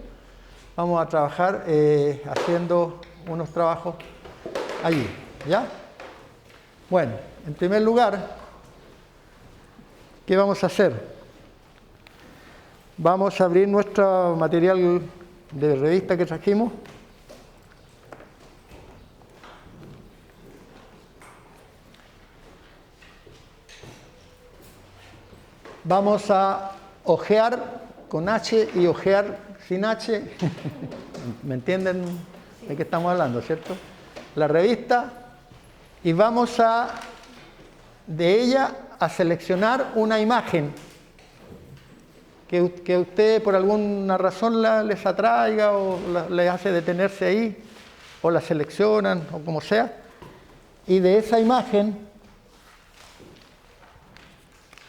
Vamos a trabajar haciendo unos trabajos allí, ¿ya? Bueno, en primer lugar, ¿qué vamos a hacer? Vamos a abrir nuestro material de revista que trajimos. Vamos a hojear con H y hojear sin H. ¿Me entienden de qué estamos hablando, cierto? La revista, y vamos de ella a seleccionar una imagen que a usted por alguna razón les atraiga o les hace detenerse ahí, o la seleccionan, o como sea. Y de esa imagen,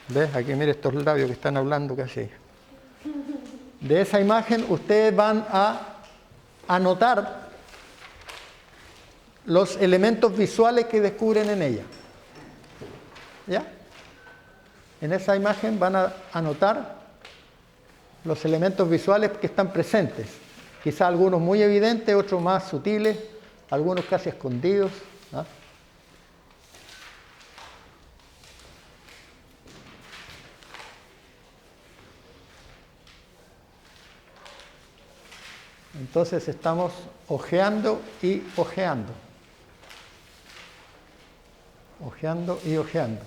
¿ves? Aquí mire estos labios que están hablando casi. De esa imagen ustedes van a anotar los elementos visuales que descubren en ella. ¿Ya? En esa imagen van a anotar los elementos visuales que están presentes. Quizá algunos muy evidentes, otros más sutiles, algunos casi escondidos, ¿no? Entonces estamos hojeando y hojeando. Hojeando y hojeando.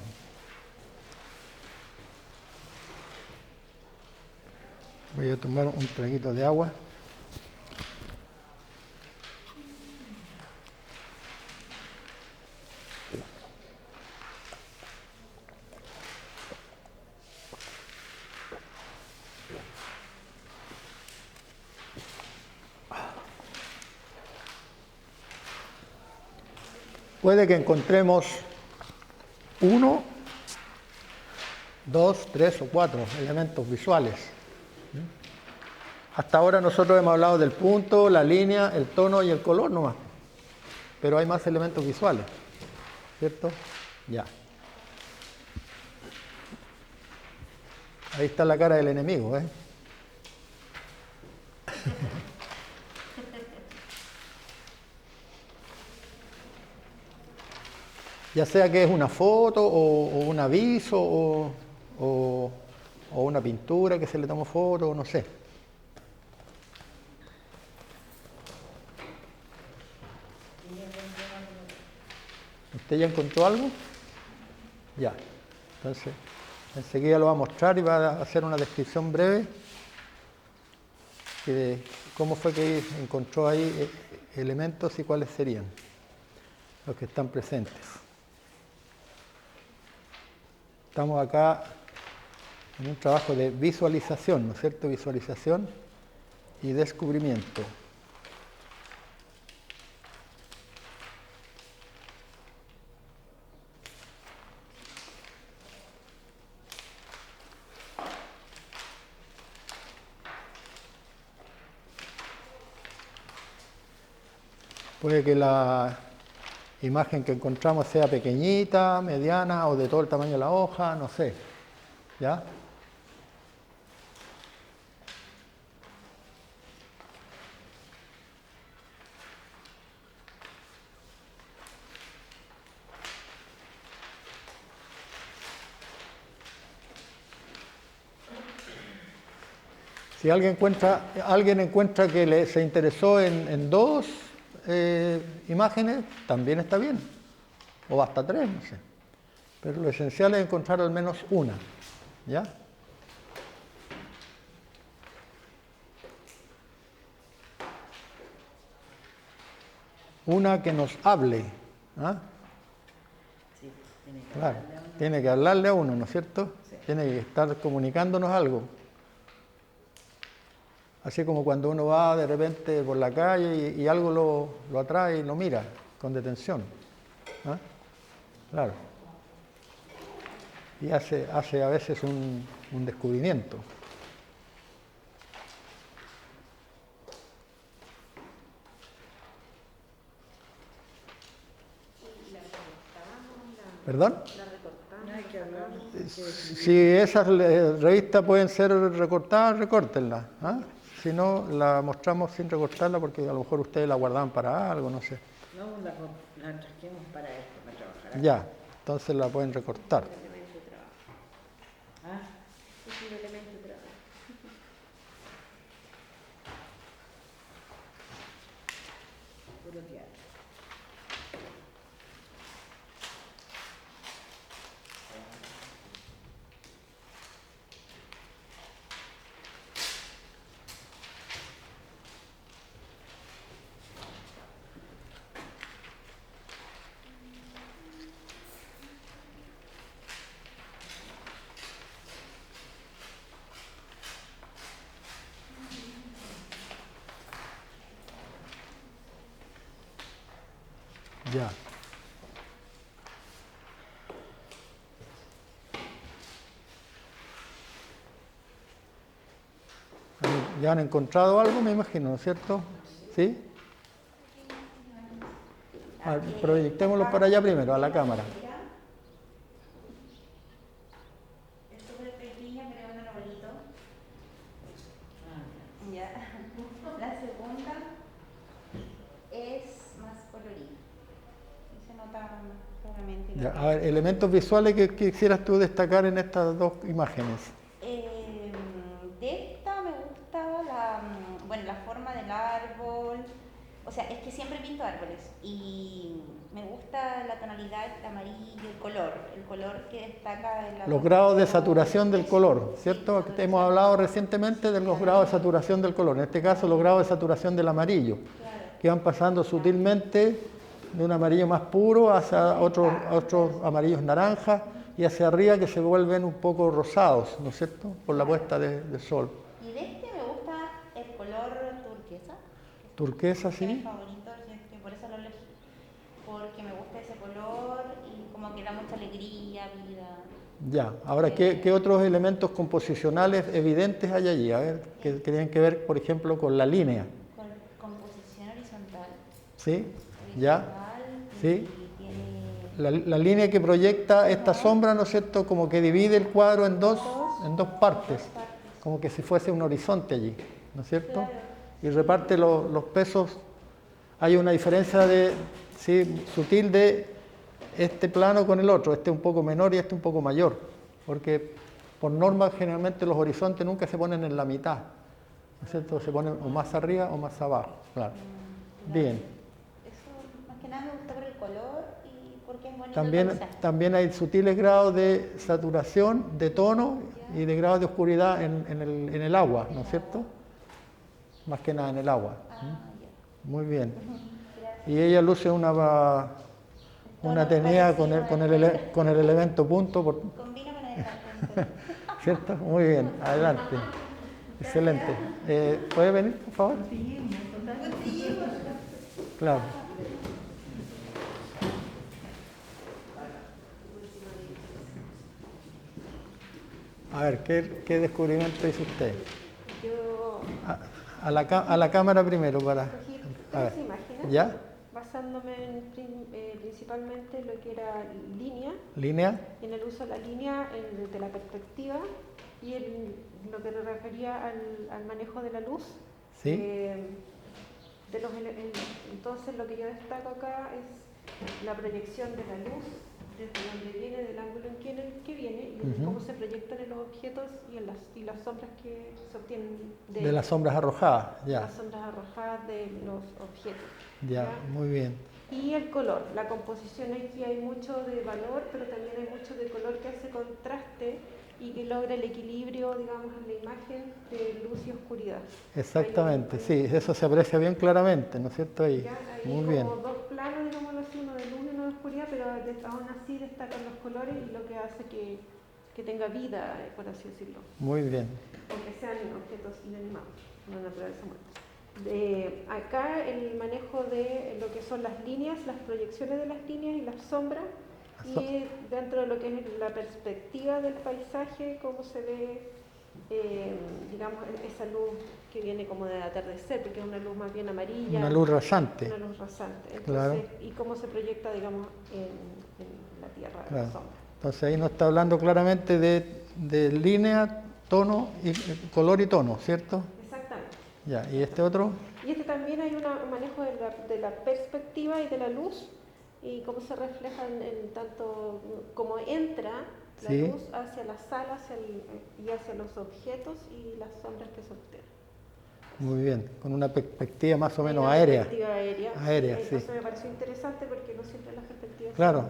Voy a tomar un traguito de agua. Puede que encontremos 1, 2, 3 o 4 elementos visuales. Hasta ahora nosotros hemos hablado del punto, la línea, el tono y el color nomás. Pero hay más elementos visuales, ¿cierto? Ya. Ahí está la cara del enemigo, ¿eh? Ya sea que es una foto o un aviso o una pintura que se le tomó foto, o no sé. ¿Usted ya encontró algo? Ya. Entonces, enseguida lo va a mostrar y va a hacer una descripción breve de cómo fue que encontró ahí elementos y cuáles serían los que están presentes. Estamos acá en un trabajo de visualización, ¿no es cierto? Visualización y descubrimiento. Puede que la imagen que encontramos sea pequeñita, mediana o de todo el tamaño de la hoja, no sé. ¿Ya? Si alguien encuentra que se interesó en 2 imágenes, también está bien. O hasta 3, no sé. Pero lo esencial es encontrar al menos una. ¿Ya? Una que nos hable. ¿Ah? Sí, Claro, tiene que hablarle a uno, ¿no es cierto? Sí. Tiene que estar comunicándonos algo. Así como cuando uno va de repente por la calle y algo lo atrae y lo mira con detención. ¿Ah? Claro. Y hace a veces un descubrimiento. ¿Perdón? No hay que hablar. Si esas revistas pueden ser recortadas, recórtenlas. ¿Ah? Si no, la mostramos sin recortarla porque a lo mejor ustedes la guardaban para algo, no sé. No, la trajimos para esto, para trabajar acá. Ya, entonces la pueden recortar. El elemento de trabajo. ¿Ah? Es un elemento de trabajo. Puro teatro. Ya. ¿Ya han encontrado algo, me imagino, ¿no es cierto? ¿Sí? A ver, proyectémoslo para allá primero, a la cámara. Es súper pequeña, pero es un arbolito. Ah, Ya. La segunda es más colorida. Y se nota más claramente. Ya, a ver, elementos visuales que quisieras tú destacar en estas dos imágenes. De esta me gusta la forma del árbol. O sea, es que siempre pinto árboles y me gusta la tonalidad, el amarillo, el color que destaca en la Los grados de saturación del color, ¿cierto? Sí, Hemos hablado recientemente de los grados de saturación del color, en este caso los grados de saturación del amarillo, claro. que van pasando sutilmente de un amarillo más puro hacia otros amarillos naranjas y hacia arriba que se vuelven un poco rosados, ¿no es cierto? Por la puesta de sol. Y de este me gusta el color turquesa. Turquesa, Es mi sí. favorito, así es que por eso lo elegí. Porque me gusta ese color y como que da mucha alegría, vida. Ya, ahora, ¿qué otros elementos composicionales evidentes hay allí? A ver, que tienen que ver, por ejemplo, con la línea. Con composición horizontal. ¿Sí? ¿Ya? Horizontal Sí. y tiene La línea que proyecta esta sombra, ¿no es cierto?, como que divide el cuadro en dos partes, dos partes. como que si fuese un horizonte allí, ¿no es cierto? Claro. Y reparte los pesos. Hay una diferencia sutil de este plano con el otro, este un poco menor y este un poco mayor, porque por norma generalmente los horizontes nunca se ponen en la mitad, ¿no es cierto? Se ponen o más arriba o más abajo, claro. Bien. Eso más que nada me gusta por el color y porque es bonito el paisaje. También hay sutiles grados de saturación, de tono y de grados de oscuridad en el agua, ¿no es cierto? Más que nada en el agua. Ya. Muy bien. Gracias. Y ella luce una tenida con el elemento punto, Combina con el ¿cierto? Muy bien, adelante. Excelente. ¿Puede venir, por favor? Claro. A ver, ¿qué descubrimiento hizo usted? Yo A la cámara primero para... cogí A ver, tres imágenes, ¿ya? basándome principalmente en lo que era línea, ¿Línea? en el uso de la línea, de la perspectiva y lo que me refería al manejo de la luz. ¿Sí? Entonces lo que yo destaco acá es la proyección de la luz, desde donde viene, del ángulo en que viene, y cómo se proyectan en los objetos y las sombras que se obtienen De las sombras arrojadas, ya. las sombras arrojadas de los objetos. Ya, muy bien. Y el color, la composición aquí hay mucho de valor, pero también hay mucho de color que hace contraste y que logra el equilibrio, digamos, en la imagen de luz y oscuridad. Exactamente, sí, eso se aprecia bien claramente, ¿no es cierto? Ahí, Ya, hay muy como bien. dos planos, digámoslo así, uno de luz y uno de oscuridad, pero aún así destacan los colores y lo que hace que tenga vida, por así decirlo, Muy bien. aunque sean objetos inanimados, una naturaleza muerta. Acá el manejo de lo que son las líneas, las proyecciones de las líneas y las sombras, y dentro de lo que es la perspectiva del paisaje, cómo se ve, digamos, esa luz que viene como de atardecer, porque es una luz más bien amarilla. Una luz rasante. Una luz rasante. Entonces, Claro. y cómo se proyecta, digamos, en la tierra, Claro. la sombra. Entonces ahí nos está hablando claramente de línea, tono, y color y tono, ¿cierto? Exactamente. Ya, ¿y este otro? Y este también hay un manejo manejo de la perspectiva y de la luz y cómo se refleja en tanto como entra la Sí. luz hacia la sala y hacia los objetos y las sombras que se obtienen. Muy bien, con una perspectiva más o menos Una aérea. perspectiva aérea. Aérea, sí. Entonces me pareció interesante porque no siempre las perspectivas Claro,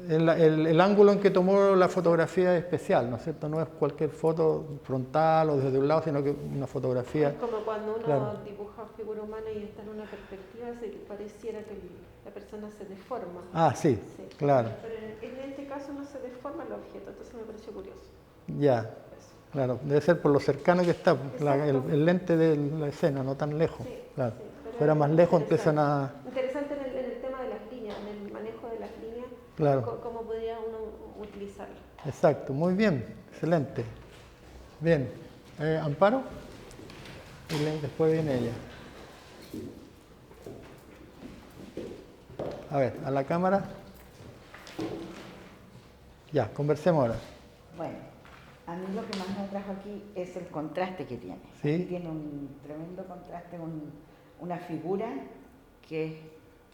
el ángulo en que tomó la fotografía es especial, ¿no es cierto? No es cualquier foto frontal o desde un lado, sino que una fotografía. es como cuando uno Claro. dibuja figura humana y está en una perspectiva, pareciera que la persona se deforma. Ah, sí, Sí. claro, Pero en este caso no se deforma el objeto, entonces me pareció curioso. ya, Eso. claro. Debe ser por lo cercano que está, Exacto. el lente de la escena, no tan lejos. Sí, Claro. sí, pero Fuera más lejos interesante. empiezan a... Interesante en el tema de las líneas, en el manejo de las líneas, Claro. cómo podría uno utilizarlo. Exacto, muy bien, excelente. Bien, Amparo, y después viene ella. A ver, a la cámara. Ya, conversemos ahora. Bueno, a mí lo que más me atrajo aquí es el contraste que tiene. Sí. Aquí tiene un tremendo contraste, una figura que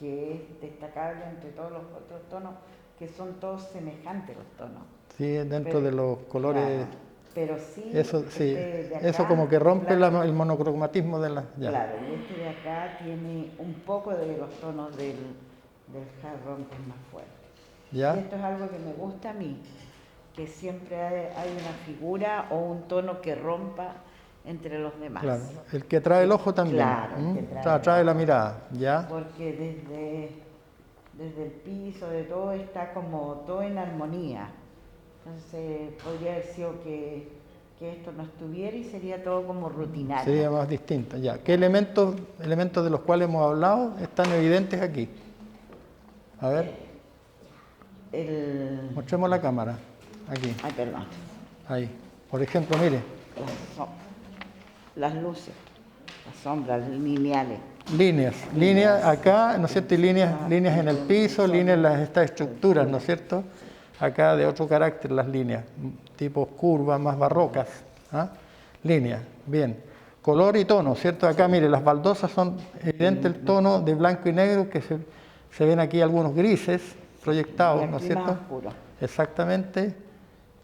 es destacable entre todos los otros tonos, que son todos semejantes los tonos. Sí, dentro Pero- de los colores. Claro, pero sí, Eso, sí, este de acá, eso como que rompe claro, el monocromatismo de la... Ya. Claro, y este de acá tiene un poco de los tonos del jarrón que es más fuerte. Y ¿Ya? esto es algo que me gusta a mí, que siempre hay una figura o un tono que rompa entre los demás. Claro, el que atrae el ojo también. Claro, el que atrae Atrae el la ojo. mirada, ¿ya? Porque desde el piso, de todo, está como todo en armonía. Entonces podría haber sido que esto no estuviera y sería todo como rutinario. Sería más distinto, ya. ¿Qué elementos de los cuales hemos hablado están evidentes aquí? A ver, mostremos la cámara. Aquí, Ay, perdón. ahí. Por ejemplo, mire, Las luces, las sombras lineales. líneas acá, ¿no es cierto? Y líneas en el piso, líneas en estas estructuras, ¿no es cierto? Acá de otro carácter las líneas, tipo curvas, más barrocas. ¿Ah? Líneas, bien. Color y tono, ¿cierto? Acá, mire, las baldosas son evidente el tono de blanco y negro, que se ven aquí algunos grises proyectados, Y ¿no es aquí más cierto? oscuro. Exactamente.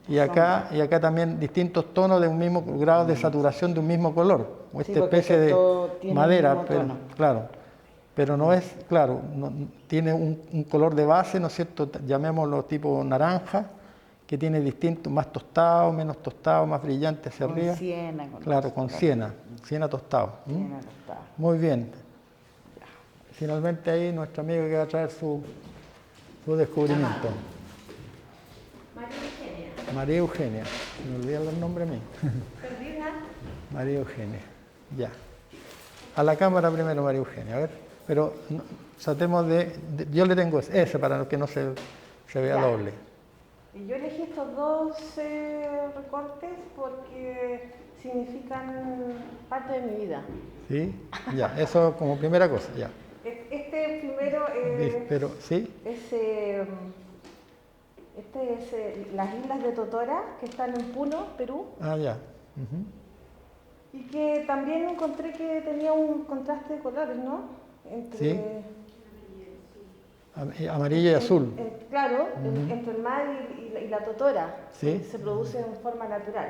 Y acá también distintos tonos de un mismo grado de saturación de un mismo color, o Sí, esta porque especie de todo tiene el madera, mismo pero, tono. claro, pero no es, claro, tiene un color de base, ¿no es cierto? Llamémoslo tipo naranja, que tiene distintos, más tostado, menos tostado, más brillante hacia Con arriba. siena. Claro, con siena tostado. ¿m? Siena tostada. Muy bien. Finalmente ahí nuestra amiga que va a traer su descubrimiento. María Eugenia. Se me olvidan los nombres míos. ¿Perdida? María Eugenia. Ya. A la cámara primero, María Eugenia. A ver. Pero tratemos yo le tengo ese para que no se vea Ya. doble. Y yo elegí estos dos recortes porque significan parte de mi vida. ¿Sí? Ya. Eso como primera cosa. Ya. Este primero Pero, ¿sí? este es las islas de Totora, que están en Puno, Perú, Ah, ya. Ujú. y que también encontré que tenía un contraste de colores, ¿no? Sí. Amarilla y azul. Claro, entre el mar y la totora, Sí. que se produce en forma natural.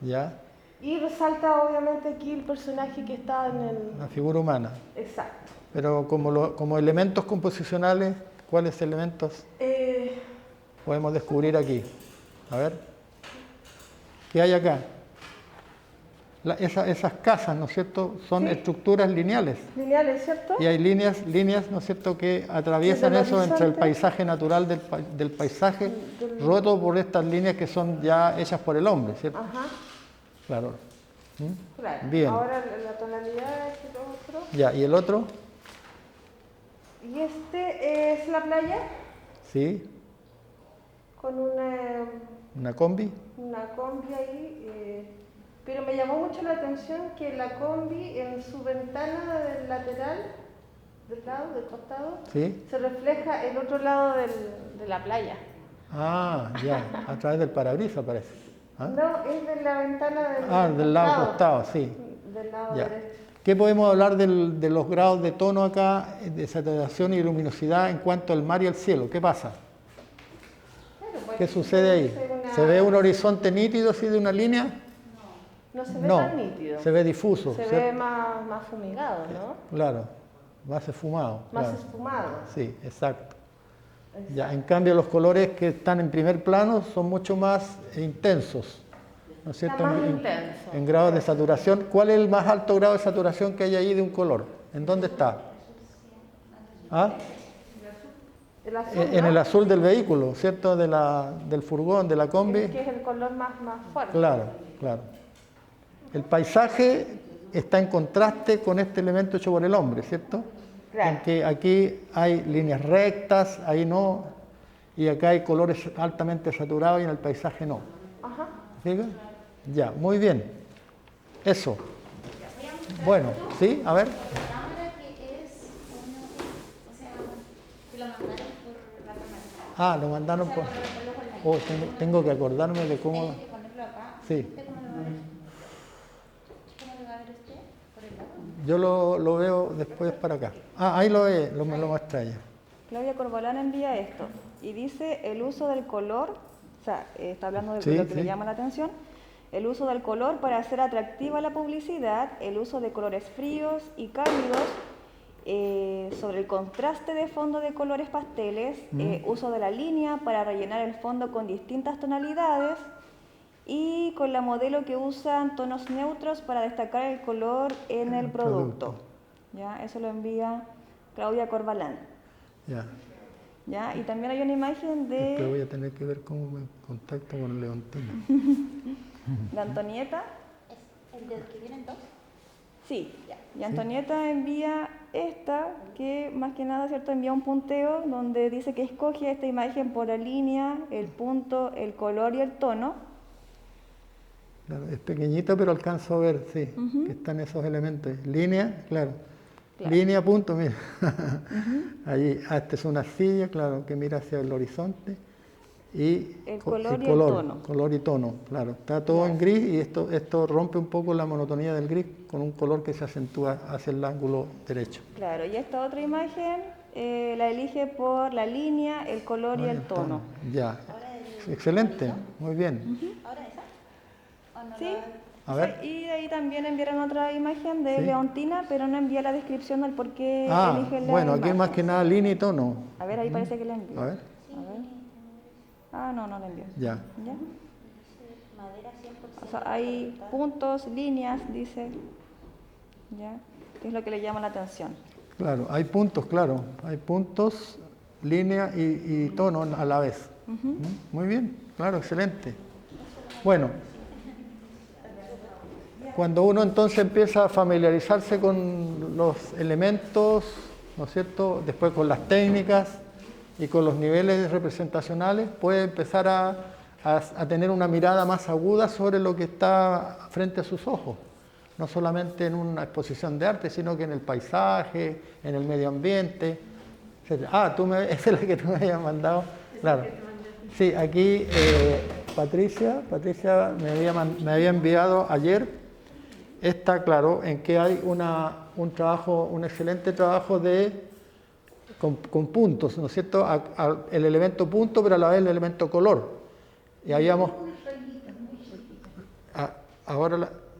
Ya. Y resalta obviamente aquí el personaje que está en el... La figura humana. Exacto. Pero como elementos composicionales, ¿cuáles elementos podemos descubrir aquí? A ver. ¿Qué hay acá? Esas casas, ¿no es cierto? Son Sí. estructuras lineales. Lineales, ¿cierto? Y hay líneas, ¿no es cierto?, que atraviesan Desde el eso entre el horizonte. paisaje natural del paisaje, roto por estas líneas que son ya hechas por el hombre, ¿cierto? Ajá, Claro. ¿Mm? claro. Bien. Ahora la tonalidad es el otro. Ya, ¿y el otro? Y este es la playa Sí, con una combi. una combi ahí. Pero me llamó mucho la atención que la combi en su ventana del lateral, del costado, Sí. se refleja el otro lado de la playa. Ah, ya, a través del parabrisas parece. ¿Ah? No, es de la ventana del Del lado costado, sí. Del lado Ya. derecho. ¿Qué podemos hablar de los grados de tono acá, de saturación y luminosidad en cuanto al mar y el cielo? ¿Qué pasa? Claro, pues, ¿Qué sucede ahí? puede ser una- ¿Se ve un horizonte nítido así de una línea? No se ve No, tan nítido. se ve difuso. Se ¿cierto? ve más fumigado, ¿no? Claro, más esfumado. Más claro. esfumado. Sí, exacto. Ya, en cambio, los colores que están en primer plano son mucho más intensos, ¿no es cierto? Está más En- intenso. En grados de saturación. ¿Cuál es el más alto grado de saturación que hay ahí de un color? ¿En dónde está? ¿Ah? El azul, En el ¿no? azul del vehículo, ¿cierto? Del furgón, de la combi. Que es el color más fuerte. Claro, claro. El paisaje está en contraste con este elemento hecho por el hombre, ¿cierto? Claro. En que aquí hay líneas rectas, ahí no, y acá hay colores altamente saturados y en el paisaje no. Ajá. ¿Fija? Ya, muy bien. Eso. Bueno, ¿sí? A ver. La cámara que es uno, o sea, que lo mandaron por la cámara. Ah, lo mandaron por... Oh, tengo que acordarme de cómo... Tiene que ponerlo acá. Sí. ¿Usted cómo lo va a ver? ¿Cómo lo va a ver usted? ¿Por el lado? Yo lo veo después para acá. Ah, ahí lo ve, me lo muestra ella. Claudia Corbalán envía esto y dice el uso del color, o sea, está hablando de Sí, lo que sí. le llama la atención, el uso del color para hacer atractiva la publicidad, el uso de colores fríos y cálidos, sobre el contraste de fondo de colores pasteles, uso de la línea para rellenar el fondo con distintas tonalidades y con la modelo que usan tonos neutros para destacar el color en el producto. ¿Ya? Eso lo envía Claudia Corbalán. Ya. ¿Ya? Y también hay una imagen Después de voy a tener que ver cómo me contacto con Leontina. Antonieta. ¿Es el de que vienen dos? Sí, y Antonieta envía esta, que más que nada, ¿cierto? Envía un punteo donde dice que escoge esta imagen por la línea, el punto, el color y el tono. Claro, es pequeñita, pero alcanzo a ver, sí, que están esos elementos. Línea, claro. Claro. Línea, punto, mira. Allí, esta es una silla, claro, que mira hacia el horizonte. Y El color y el tono. Color y tono, claro. Está todo en gris y esto rompe un poco la monotonía del gris con un color que se acentúa hacia el ángulo derecho. Claro, y esta otra imagen la elige por la línea, el color y el tono. Ya. Excelente, muy bien. ¿Ahora esa? ¿O no Sí. A ver. Y de ahí también enviaron otra imagen de Sí. Leontina, pero no envía la descripción del por qué Ah, elige la bueno, aquí imagen. más que nada línea y tono. A ver, ahí parece que la envió. A ver, A ver. Ah, no, no la envió. ya. ¿Ya? Madera 100%. O sea, hay puntos, líneas, dice. ¿Ya? Que es lo que le llama la atención. Claro, hay puntos, claro. Hay puntos, línea y tono a la vez. Muy bien, claro, excelente. Bueno, cuando uno entonces empieza a familiarizarse con los elementos, ¿no es cierto? Después con las técnicas y con los niveles representacionales, puede empezar a tener una mirada más aguda sobre lo que está frente a sus ojos. No solamente en una exposición de arte, sino que en el paisaje, en el medio ambiente, etc. Ah, esa es la que tú me habías mandado. Claro. Sí, aquí Patricia me había enviado ayer. Está claro en que hay un excelente trabajo con puntos, ¿no es cierto? El elemento punto, pero a la vez el elemento color. Y habíamos...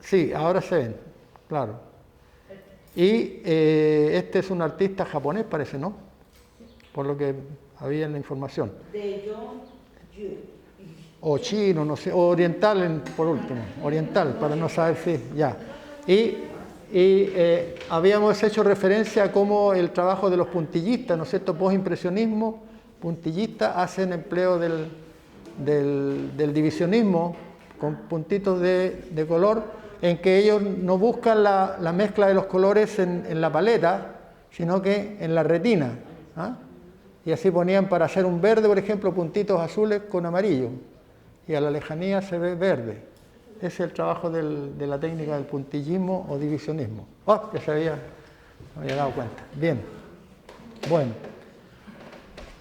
Sí, ahora se ven, claro. Y este es un artista japonés, parece, ¿no? Por lo que había en la información. De John Yu. O chino, no sé, o oriental, por último, oriental, para no saber si, ya. Y habíamos hecho referencia a cómo el trabajo de los puntillistas, ¿no es cierto?, postimpresionismo, puntillistas, hacen empleo del divisionismo con puntitos de color, en que ellos no buscan la mezcla de los colores en la paleta, sino que en la retina. ¿Ah? Y así ponían para hacer un verde, por ejemplo, puntitos azules con amarillo. Y a la lejanía se ve verde. Ese es el trabajo de la técnica del puntillismo o divisionismo. Oh, ya me había dado cuenta. Bien. Bueno.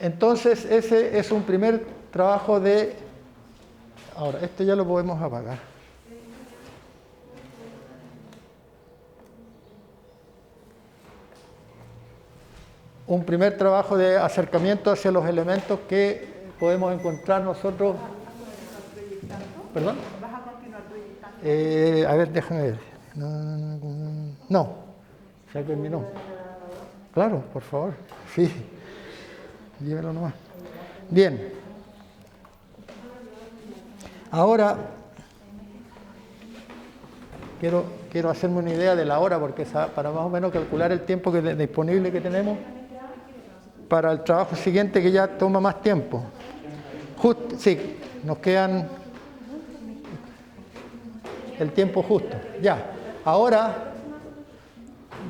Entonces, ese es un primer trabajo de... Ahora, esto ya lo podemos apagar. un primer trabajo de acercamiento hacia los elementos que podemos encontrar nosotros. ¿Perdón? ¿Vas a continuar proyectando? A ver, déjame ver. No, ya terminó. Claro, por favor. Sí, llévelo nomás. Bien. Ahora quiero hacerme una idea de la hora, porque para más o menos calcular el tiempo disponible que tenemos para el trabajo siguiente, que ya toma más tiempo. Sí, nos quedan el tiempo justo. Ya, ahora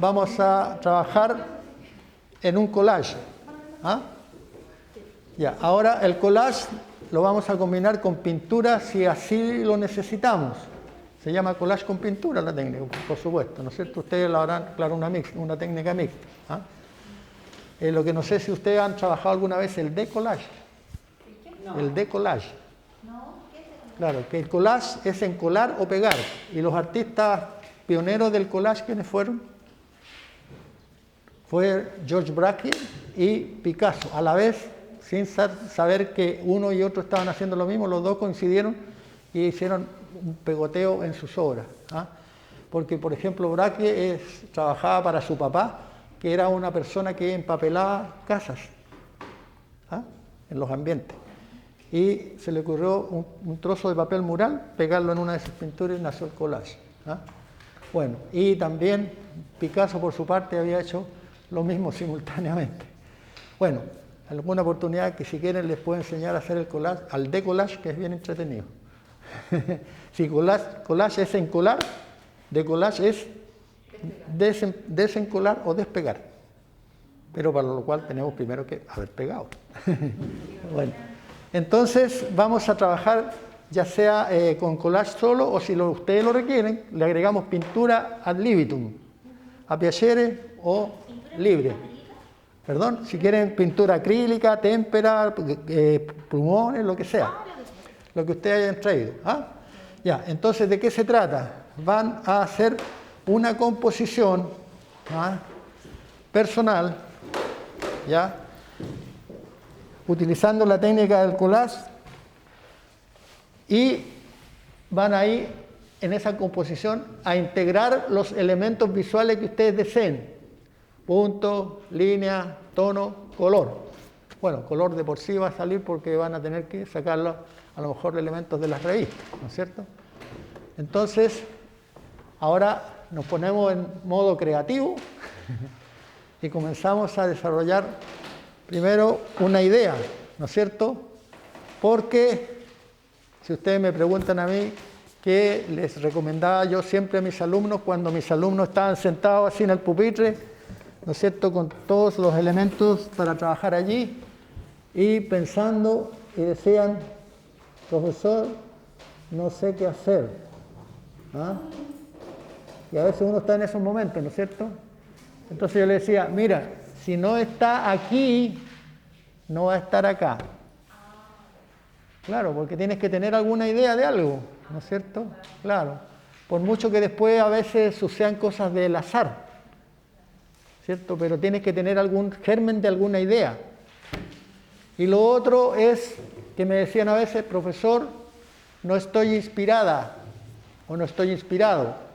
vamos a trabajar en un collage. ¿Ah? Ya, ahora el collage lo vamos a combinar con pintura si así lo necesitamos. Se llama collage con pintura la técnica, por supuesto, ¿no es cierto? Ustedes la harán, claro, una técnica mixta. ¿Ah? Lo que no sé si ustedes han trabajado alguna vez el decollage. No. El decollage. No, ¿qué es el? Claro, que el collage es encolar o pegar. Y los artistas pioneros del collage, ¿quiénes fueron? Fue George Braque y Picasso. A la vez, sin saber que uno y otro estaban haciendo lo mismo, los dos coincidieron y hicieron un pegoteo en sus obras. ¿Ah? Porque, por ejemplo, Braque trabajaba para su papá, que era una persona que empapelaba casas, ¿ah? En los ambientes. Y se le ocurrió un trozo de papel mural, pegarlo en una de sus pinturas y nació el collage. ¿Ah? Bueno, y también Picasso, por su parte, había hecho lo mismo simultáneamente. Bueno, alguna oportunidad que si quieren les puedo enseñar a hacer el collage, al decollage, que es bien entretenido. Si collage es encolar, decollage es desencolar o despegar. Pero para lo cual tenemos primero que haber pegado. Bueno, entonces vamos a trabajar ya sea con collage solo o si ustedes lo requieren, le agregamos pintura ad libitum, a piacere o libre. Perdón, si quieren pintura acrílica, témpera, plumones, lo que sea. Lo que ustedes hayan traído. ¿Ah? Ya, entonces, ¿de qué se trata? Van a hacer una composición, ¿ah?, personal, ¿ya?, utilizando la técnica del collage, y van ahí en esa composición a integrar los elementos visuales que ustedes deseen: punto, línea, tono, color. Bueno, color de por sí va a salir porque van a tener que sacarlo, a lo mejor, elementos de las revistas, ¿no es cierto? Entonces, ahora nos ponemos en modo creativo y comenzamos a desarrollar primero una idea, ¿no es cierto? Porque si ustedes me preguntan a mí qué les recomendaba yo siempre a mis alumnos cuando mis alumnos estaban sentados así en el pupitre, ¿no es cierto?, con todos los elementos para trabajar allí y pensando, y decían: profesor, no sé qué hacer. ¿Ah? Y a veces uno está en esos momentos, ¿no es cierto? Entonces yo le decía: mira, si no está aquí, no va a estar acá. Claro, porque tienes que tener alguna idea de algo, ¿no es cierto? Claro. Por mucho que después a veces sucedan cosas del azar, ¿cierto? Pero tienes que tener algún germen de alguna idea. Y lo otro es que me decían a veces: profesor, no estoy inspirada o no estoy inspirado.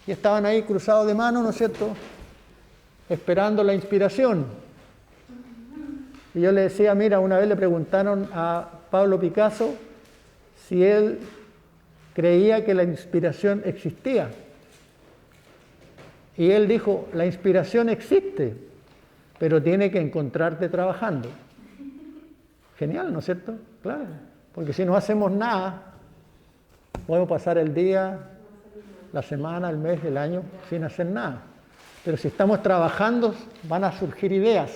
Y estaban ahí cruzados de manos, ¿no es cierto?, esperando la inspiración. Y yo le decía: mira, una vez le preguntaron a Pablo Picasso si él creía que la inspiración existía. Y él dijo: la inspiración existe, pero tiene que encontrarte trabajando. Genial, ¿no es cierto? Claro, porque si no hacemos nada, podemos pasar el día, la semana, el mes, el año sin hacer nada. Pero si estamos trabajando, van a surgir ideas.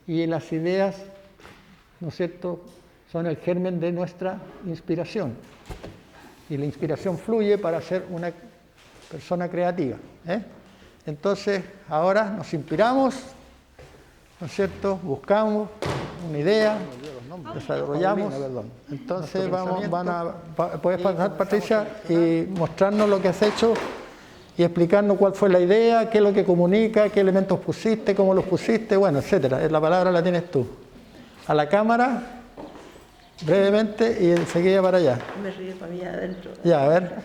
Y las ideas, ¿no es cierto?, son el germen de nuestra inspiración. Y la inspiración fluye para ser una persona creativa. Entonces, ahora nos inspiramos, ¿no es cierto?, buscamos una idea, desarrollamos. Entonces, puedes pasar, Patricia, y mostrarnos lo que has hecho y explicarnos cuál fue la idea, qué es lo que comunica, qué elementos pusiste, cómo los pusiste, bueno, etcétera. La palabra la tienes tú. A la cámara, brevemente, y enseguida para allá. Me río para mí adentro. Ya, a ver.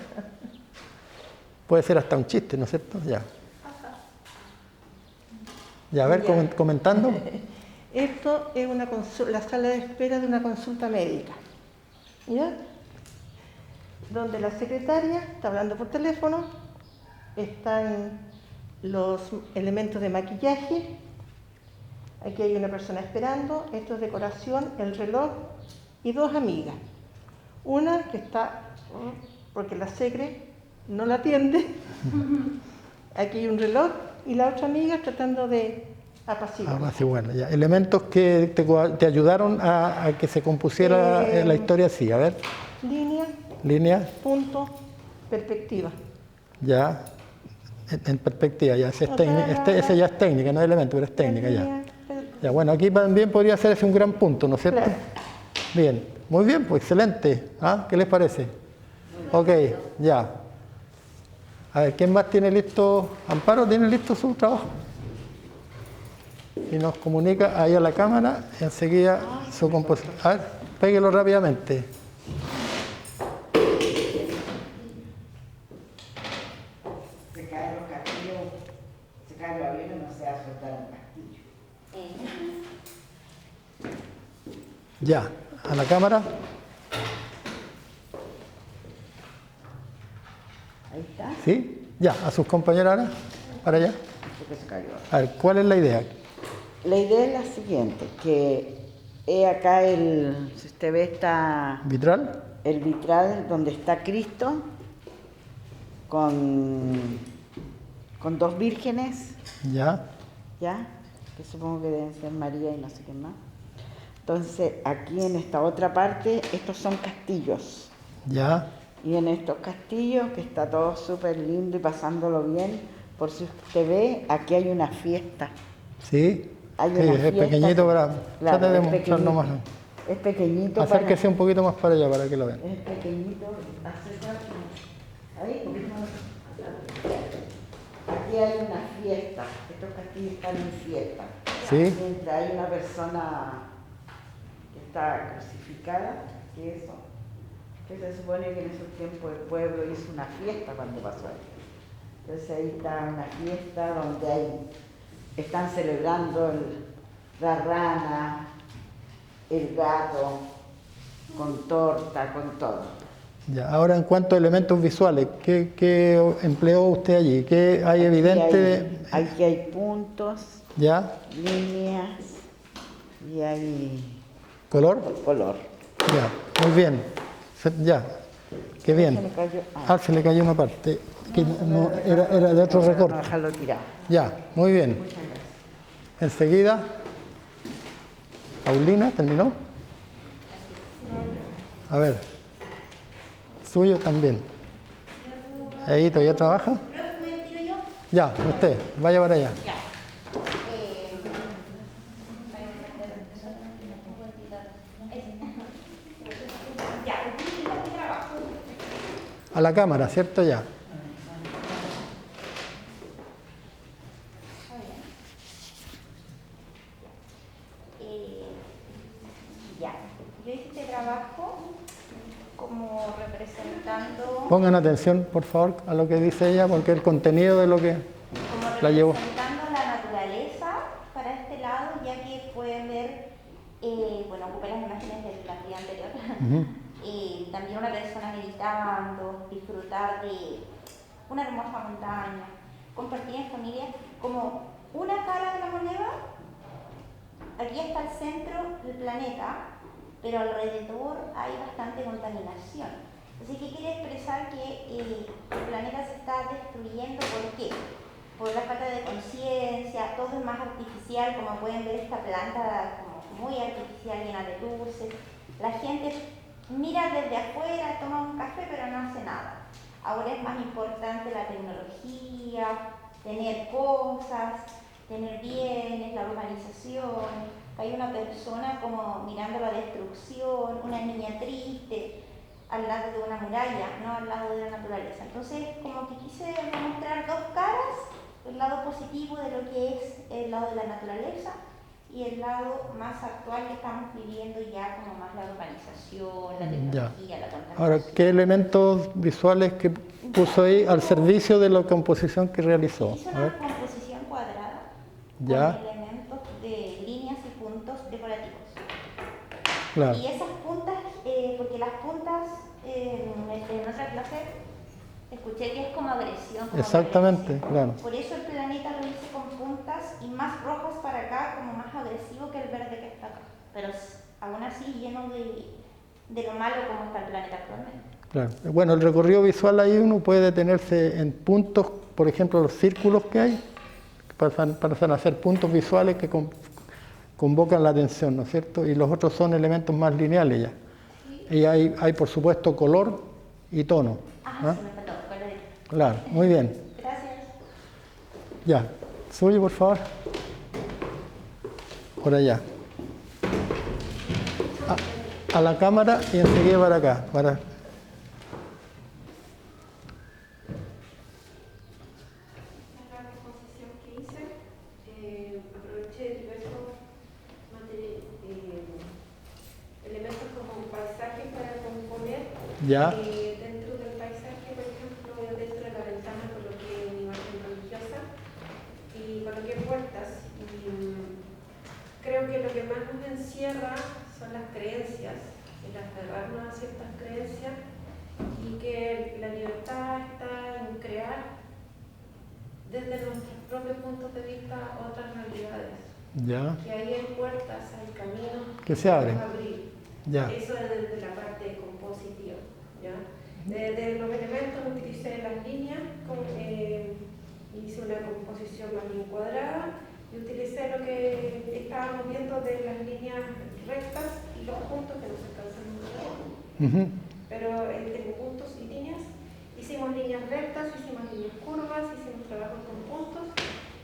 Puede ser hasta un chiste, ¿no es cierto? Ya. Ya, a ver, comentando. Esto es la sala de espera de una consulta médica, ¿ya? Donde la secretaria está hablando por teléfono, están los elementos de maquillaje, aquí hay una persona esperando, esto es decoración, el reloj y dos amigas. Una que está, porque la secre no la atiende, aquí hay un reloj y la otra amiga tratando de apaciguar. Ah, sí, bueno, ya. Elementos que te ayudaron a que se compusiera la historia así, a ver. Línea, punto, perspectiva. Ya, en perspectiva, ya. Ese ya es técnica, no es elemento, pero es técnica, ya. Ya, bueno, aquí también podría ser ese un gran punto, ¿no es cierto? Claro. Bien, muy bien, pues excelente. ¿Ah? ¿Qué les parece? Ok, ya. A ver, ¿quién más tiene listo? ¿Amparo tiene listo su trabajo? Y nos comunica ahí a la cámara, enseguida su composición. A ver, péguelo rápidamente. Se caen los castillos, se caen los aviones, no se va a soltar un castillo. Ya, a la cámara. Ahí está. ¿Sí? Ya, a sus compañeras ahora, para allá. Esto que se cayó. A ver, ¿cuál es la idea? La idea es la siguiente, que acá si usted ve ¿Vitral? el vitral donde está Cristo con dos vírgenes, Ya, ¿ya? Que supongo que deben ser María y no sé qué más. Entonces, aquí en esta otra parte, estos son castillos. ya, Y en estos castillos, que está todo súper lindo y pasándolo bien, por si usted ve, aquí hay una fiesta. sí. Hay Sí, una es fiesta, pequeñito para claro, trate de es mostrar pequeñito. nomás. Es pequeñito. Acérquese un poquito más para allá para que lo vean. Es pequeñito, acércate. Ahí, un poquito más. Aquí hay una fiesta. Estos castillos están en fiesta. Sí. Mientras hay una persona que está crucificada, que se supone que en esos tiempos el pueblo hizo una fiesta cuando pasó ahí. Entonces ahí está una fiesta donde están celebrando la rana, el gato, con torta, con todo. Ya, ahora en cuanto a elementos visuales, ¿qué empleó usted allí? ¿Qué hay evidente? Aquí hay puntos, ¿Ya? líneas y hay ¿Color? color. Ya, muy bien. Ya, qué bien. Se le cayó. Se le cayó una parte, que no, era de otro No recorte. dejarlo tirado. Ya, muy bien. Muchas gracias. Enseguida, Paulina, ¿terminó? A ver, suyo también. Ahí todavía trabaja. Ya, usted, vaya para allá. A la cámara, ¿cierto? Ya. Ya, yo hice este trabajo como representando, Pongan atención, por favor, a lo que dice ella, porque el contenido de lo que como la llevó. representando la naturaleza para este lado, ya que pueden ver, bueno, ocupé las imágenes de la día anterior, también una persona meditando, disfrutar de una hermosa montaña, compartir en familia, como una cara de la moneda. Aquí está el centro del planeta, pero alrededor hay bastante contaminación. Así que quiere expresar que el planeta se está destruyendo. ¿Por qué? Por la falta de conciencia, todo es más artificial, como pueden ver esta planta como muy artificial, llena de luces. La gente mira desde afuera, toma un café, pero no hace nada. Ahora es más importante la tecnología, tener cosas, tener bienes, la urbanización. Hay una persona como mirando la destrucción, una niña triste. al lado de una muralla, no al lado de la naturaleza. Entonces, como que quise mostrar dos caras, el lado positivo de lo que es el lado de la naturaleza y el lado más actual que estamos viviendo ya, como más la urbanización, la tecnología, la contaminación. Ahora, ¿qué elementos visuales que puso ahí al servicio de la composición que realizó? Hice una composición cuadrada Ya. con elementos de líneas y puntos decorativos. Claro. Y esas puntas, porque las puntas en otra clase escuché que es como agresión. Como Exactamente, violencia. claro. Por eso el planeta lo hice con puntas y más rojas para acá, como más agresivo que el verde que está acá. Pero aún así lleno de lo malo como está el planeta actualmente. Claro. Bueno, el recorrido visual ahí uno puede detenerse en puntos, por ejemplo, los círculos que hay, pasan a ser puntos visuales que convocan la atención, ¿no es cierto? Y los otros son elementos más lineales ya. Y hay por supuesto, color y tono. Ah, sí, me faltó, color. Claro, muy bien. Gracias. Ya, suyo por favor. Por allá. A la cámara y enseguida para acá. La composición que hice, aproveché diversos elementos como paisajes para componer. Ya. Dentro del paisaje, por ejemplo, dentro de la ventana coloqué una imagen religiosa y coloqué puertas. Creo que lo que más nos encierra son las creencias, el aferrarnos a ciertas creencias y que la libertad está en crear desde nuestros propios puntos de vista otras realidades. Ya. Que ahí hay puertas, hay caminos Que se abren. Abrir. Ya. Eso es desde la parte compositiva. ¿Ya? De los elementos utilicé las líneas, hice una composición más bien cuadrada y utilicé lo que estábamos viendo de las líneas rectas y los puntos que nos alcanzan a ver. Pero entre puntos y líneas, hicimos líneas rectas, hicimos líneas curvas, hicimos trabajos con puntos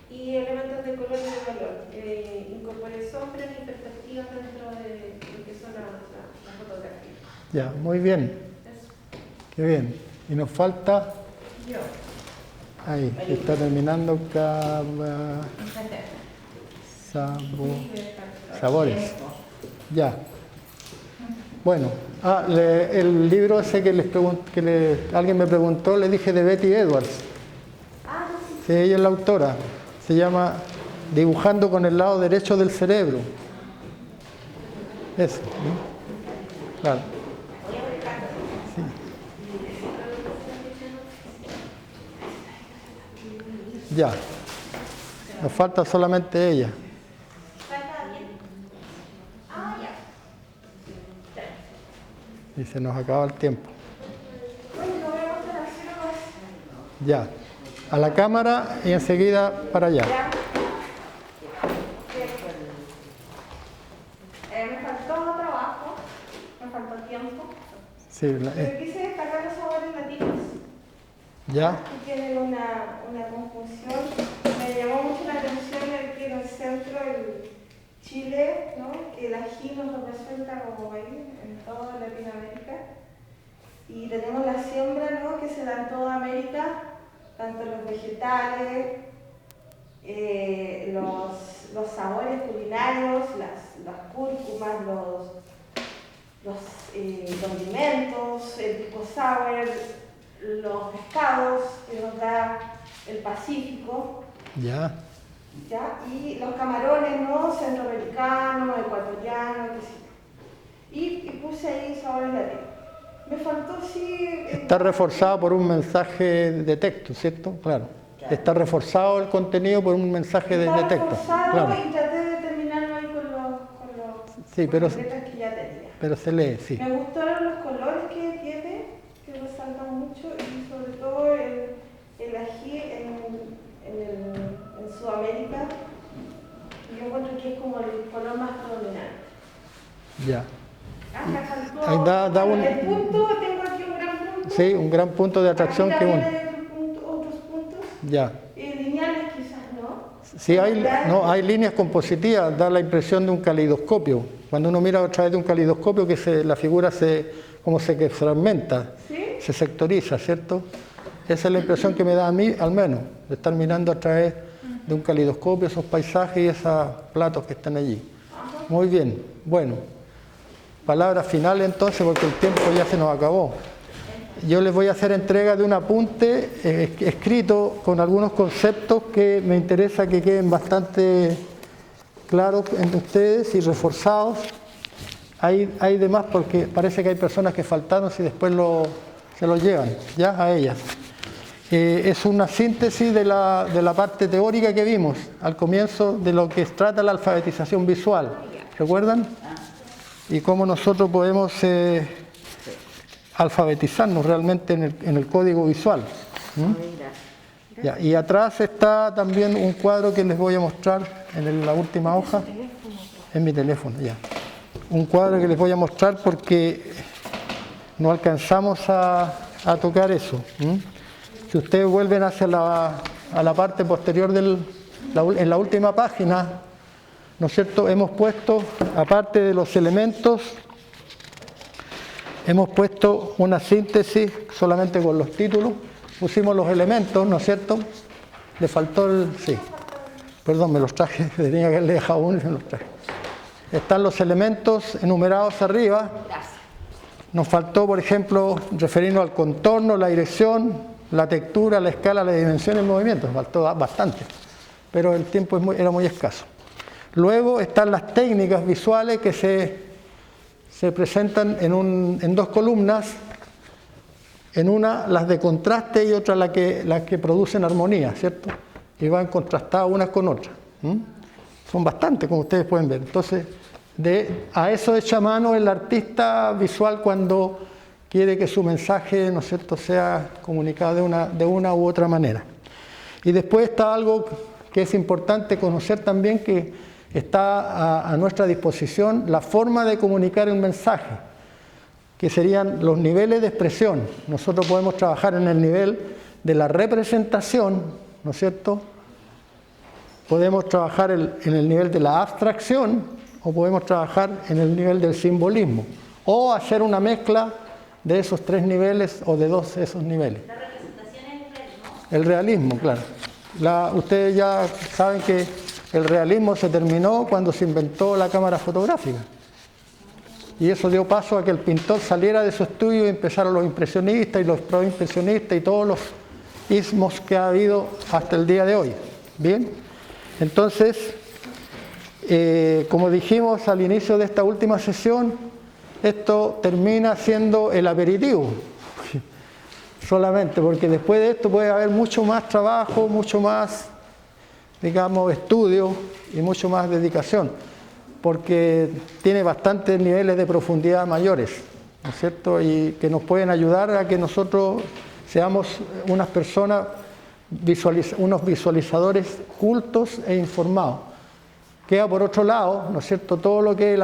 y elementos de color y de valor. Incorporé sombras y perspectivas dentro de lo que son la fotografía. Ya, muy bien. Eso. Qué bien. Y nos falta... Ahí, que está terminando sabores. Ya. Bueno, el libro ese que alguien me preguntó, le dije de Betty Edwards. Sí, ella es la autora. Se llama Dibujando con el lado derecho del cerebro. Eso. Claro. Sí. Ya. Nos falta solamente ella. Y se nos acaba el tiempo. Ya. A la cámara y enseguida para allá. Me faltó trabajo, me faltó tiempo. Sí, Pero quise destacar los sabores latinos. ya. Que tienen una conjunción. Me llamó mucho la atención el que en el centro, el Chile, ¿no? El ají nos representa como país en toda Latinoamérica. Y tenemos la siembra, ¿no? Que se da en toda América, tanto los vegetales, los sabores culinarios, las cúrcumas, los condimentos, el pisco sour, los pescados que nos da el Pacífico. Ya. ¿Ya? Y los camarones, ¿no? Centroamericanos, ecuatorianos, qué sé yo. Y puse ahí sabores latinos. Me faltó, sí... Está reforzado por un mensaje de texto, ¿cierto? Claro. Está reforzado el contenido por un mensaje de texto. Está reforzado, claro. y traté de terminarlo ahí con los Sí, pero letras que ya tenía. Pero se lee, sí. Me gustaron los colores que tiene, que resaltan mucho, y sobre todo el ají en Sudamérica. Yo encuentro que es como el color más predominante. Ya. Me faltó, Ahí da un... el punto, tengo aquí un gran punto. Sí, un gran punto de atracción Aquí que también hay otros puntos. Ya. Lineales quizás no. Sí, hay líneas compositivas, da la impresión de un caleidoscopio. Cuando uno mira a través de un caleidoscopio, que la figura como se fragmenta, se sectoriza, ¿cierto? Esa es la impresión que me da a mí, al menos, de estar mirando a través de un caleidoscopio esos paisajes y esos platos que están allí. Muy bien, bueno, palabras finales entonces, porque el tiempo ya se nos acabó. Yo les voy a hacer entrega de un apunte escrito con algunos conceptos que me interesa que queden bastante claros entre ustedes y reforzados. Hay demás porque parece que hay personas que faltaron si después se los llevan, ya a ellas. Es una síntesis de la parte teórica que vimos al comienzo de lo que trata la alfabetización visual. ¿Recuerdan? Y cómo nosotros podemos alfabetizarnos realmente en el código visual. Ya, y atrás está también un cuadro que les voy a mostrar en la última hoja. En mi teléfono, ya. Un cuadro que les voy a mostrar porque no alcanzamos a tocar eso. Si ustedes vuelven hacia a la parte posterior en la última página, ¿no es cierto? Hemos puesto, aparte de los elementos, hemos puesto una síntesis solamente con los títulos. Pusimos los elementos, ¿no es cierto? Le faltó sí. Perdón, me los traje, tenía que haberle dejado uno y me los traje. Están los elementos enumerados arriba. Nos faltó, por ejemplo, referirnos al contorno, la dirección, la textura, la escala, la dimensión y el movimiento. Nos faltó bastante, pero el tiempo era muy escaso. Luego están las técnicas visuales que se presentan en dos columnas. En una las de contraste y otra las que producen armonía, ¿cierto? Y van contrastadas unas con otras. Son bastantes, como ustedes pueden ver. Entonces, a eso echa mano el artista visual cuando quiere que su mensaje, ¿no es cierto?, sea comunicado de una u otra manera. Y después está algo que es importante conocer también, que está a nuestra disposición, la forma de comunicar un mensaje, que serían los niveles de expresión. Nosotros podemos trabajar en el nivel de la representación, ¿no es cierto? Podemos trabajar en el nivel de la abstracción o podemos trabajar en el nivel del simbolismo o hacer una mezcla de esos tres niveles o de dos de esos niveles. La representación es el realismo. El realismo, claro. Ustedes ya saben que el realismo se terminó cuando se inventó la cámara fotográfica. Y eso dio paso a que el pintor saliera de su estudio y empezaron los impresionistas y los proimpresionistas y todos los ismos que ha habido hasta el día de hoy. Bien, entonces, como dijimos al inicio de esta última sesión, esto termina siendo el aperitivo, solamente, porque después de esto puede haber mucho más trabajo, mucho más, digamos, estudio y mucho más dedicación, porque tiene bastantes niveles de profundidad mayores, ¿no es cierto? Y que nos pueden ayudar a que nosotros seamos unas personas, unos visualizadores cultos e informados. Queda por otro lado, ¿no es cierto?, todo lo que es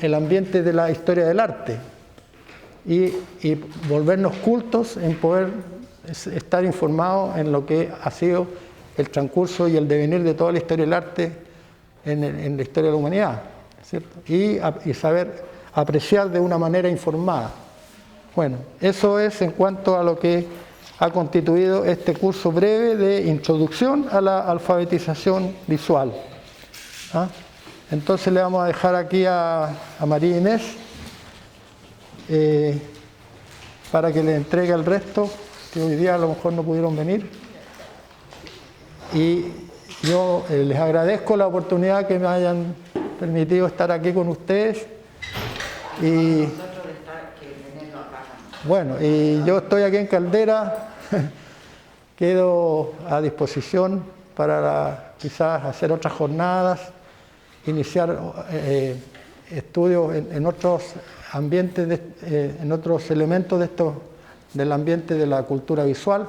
el ambiente de la historia del arte y volvernos cultos en poder estar informados en lo que ha sido el transcurso y el devenir de toda la historia del arte en la historia de la humanidad, ¿cierto? Y saber apreciar de una manera informada. Bueno, eso es en cuanto a lo que ha constituido este curso breve de introducción a la alfabetización visual. Entonces le vamos a dejar aquí a María Inés para que le entregue el resto, que hoy día a lo mejor no pudieron venir. Y yo les agradezco la oportunidad que me hayan permitido estar aquí con ustedes. Y bueno, y yo estoy aquí en Caldera, quedo a disposición para quizás hacer otras jornadas, iniciar estudios en otros ambientes, en otros elementos del ambiente de la cultura visual,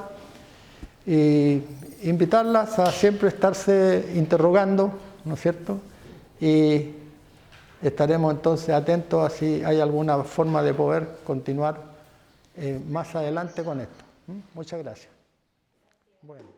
y invitarlas a siempre estarse interrogando, ¿no es cierto? Y estaremos entonces atentos a si hay alguna forma de poder continuar más adelante con esto. Muchas gracias. Bueno.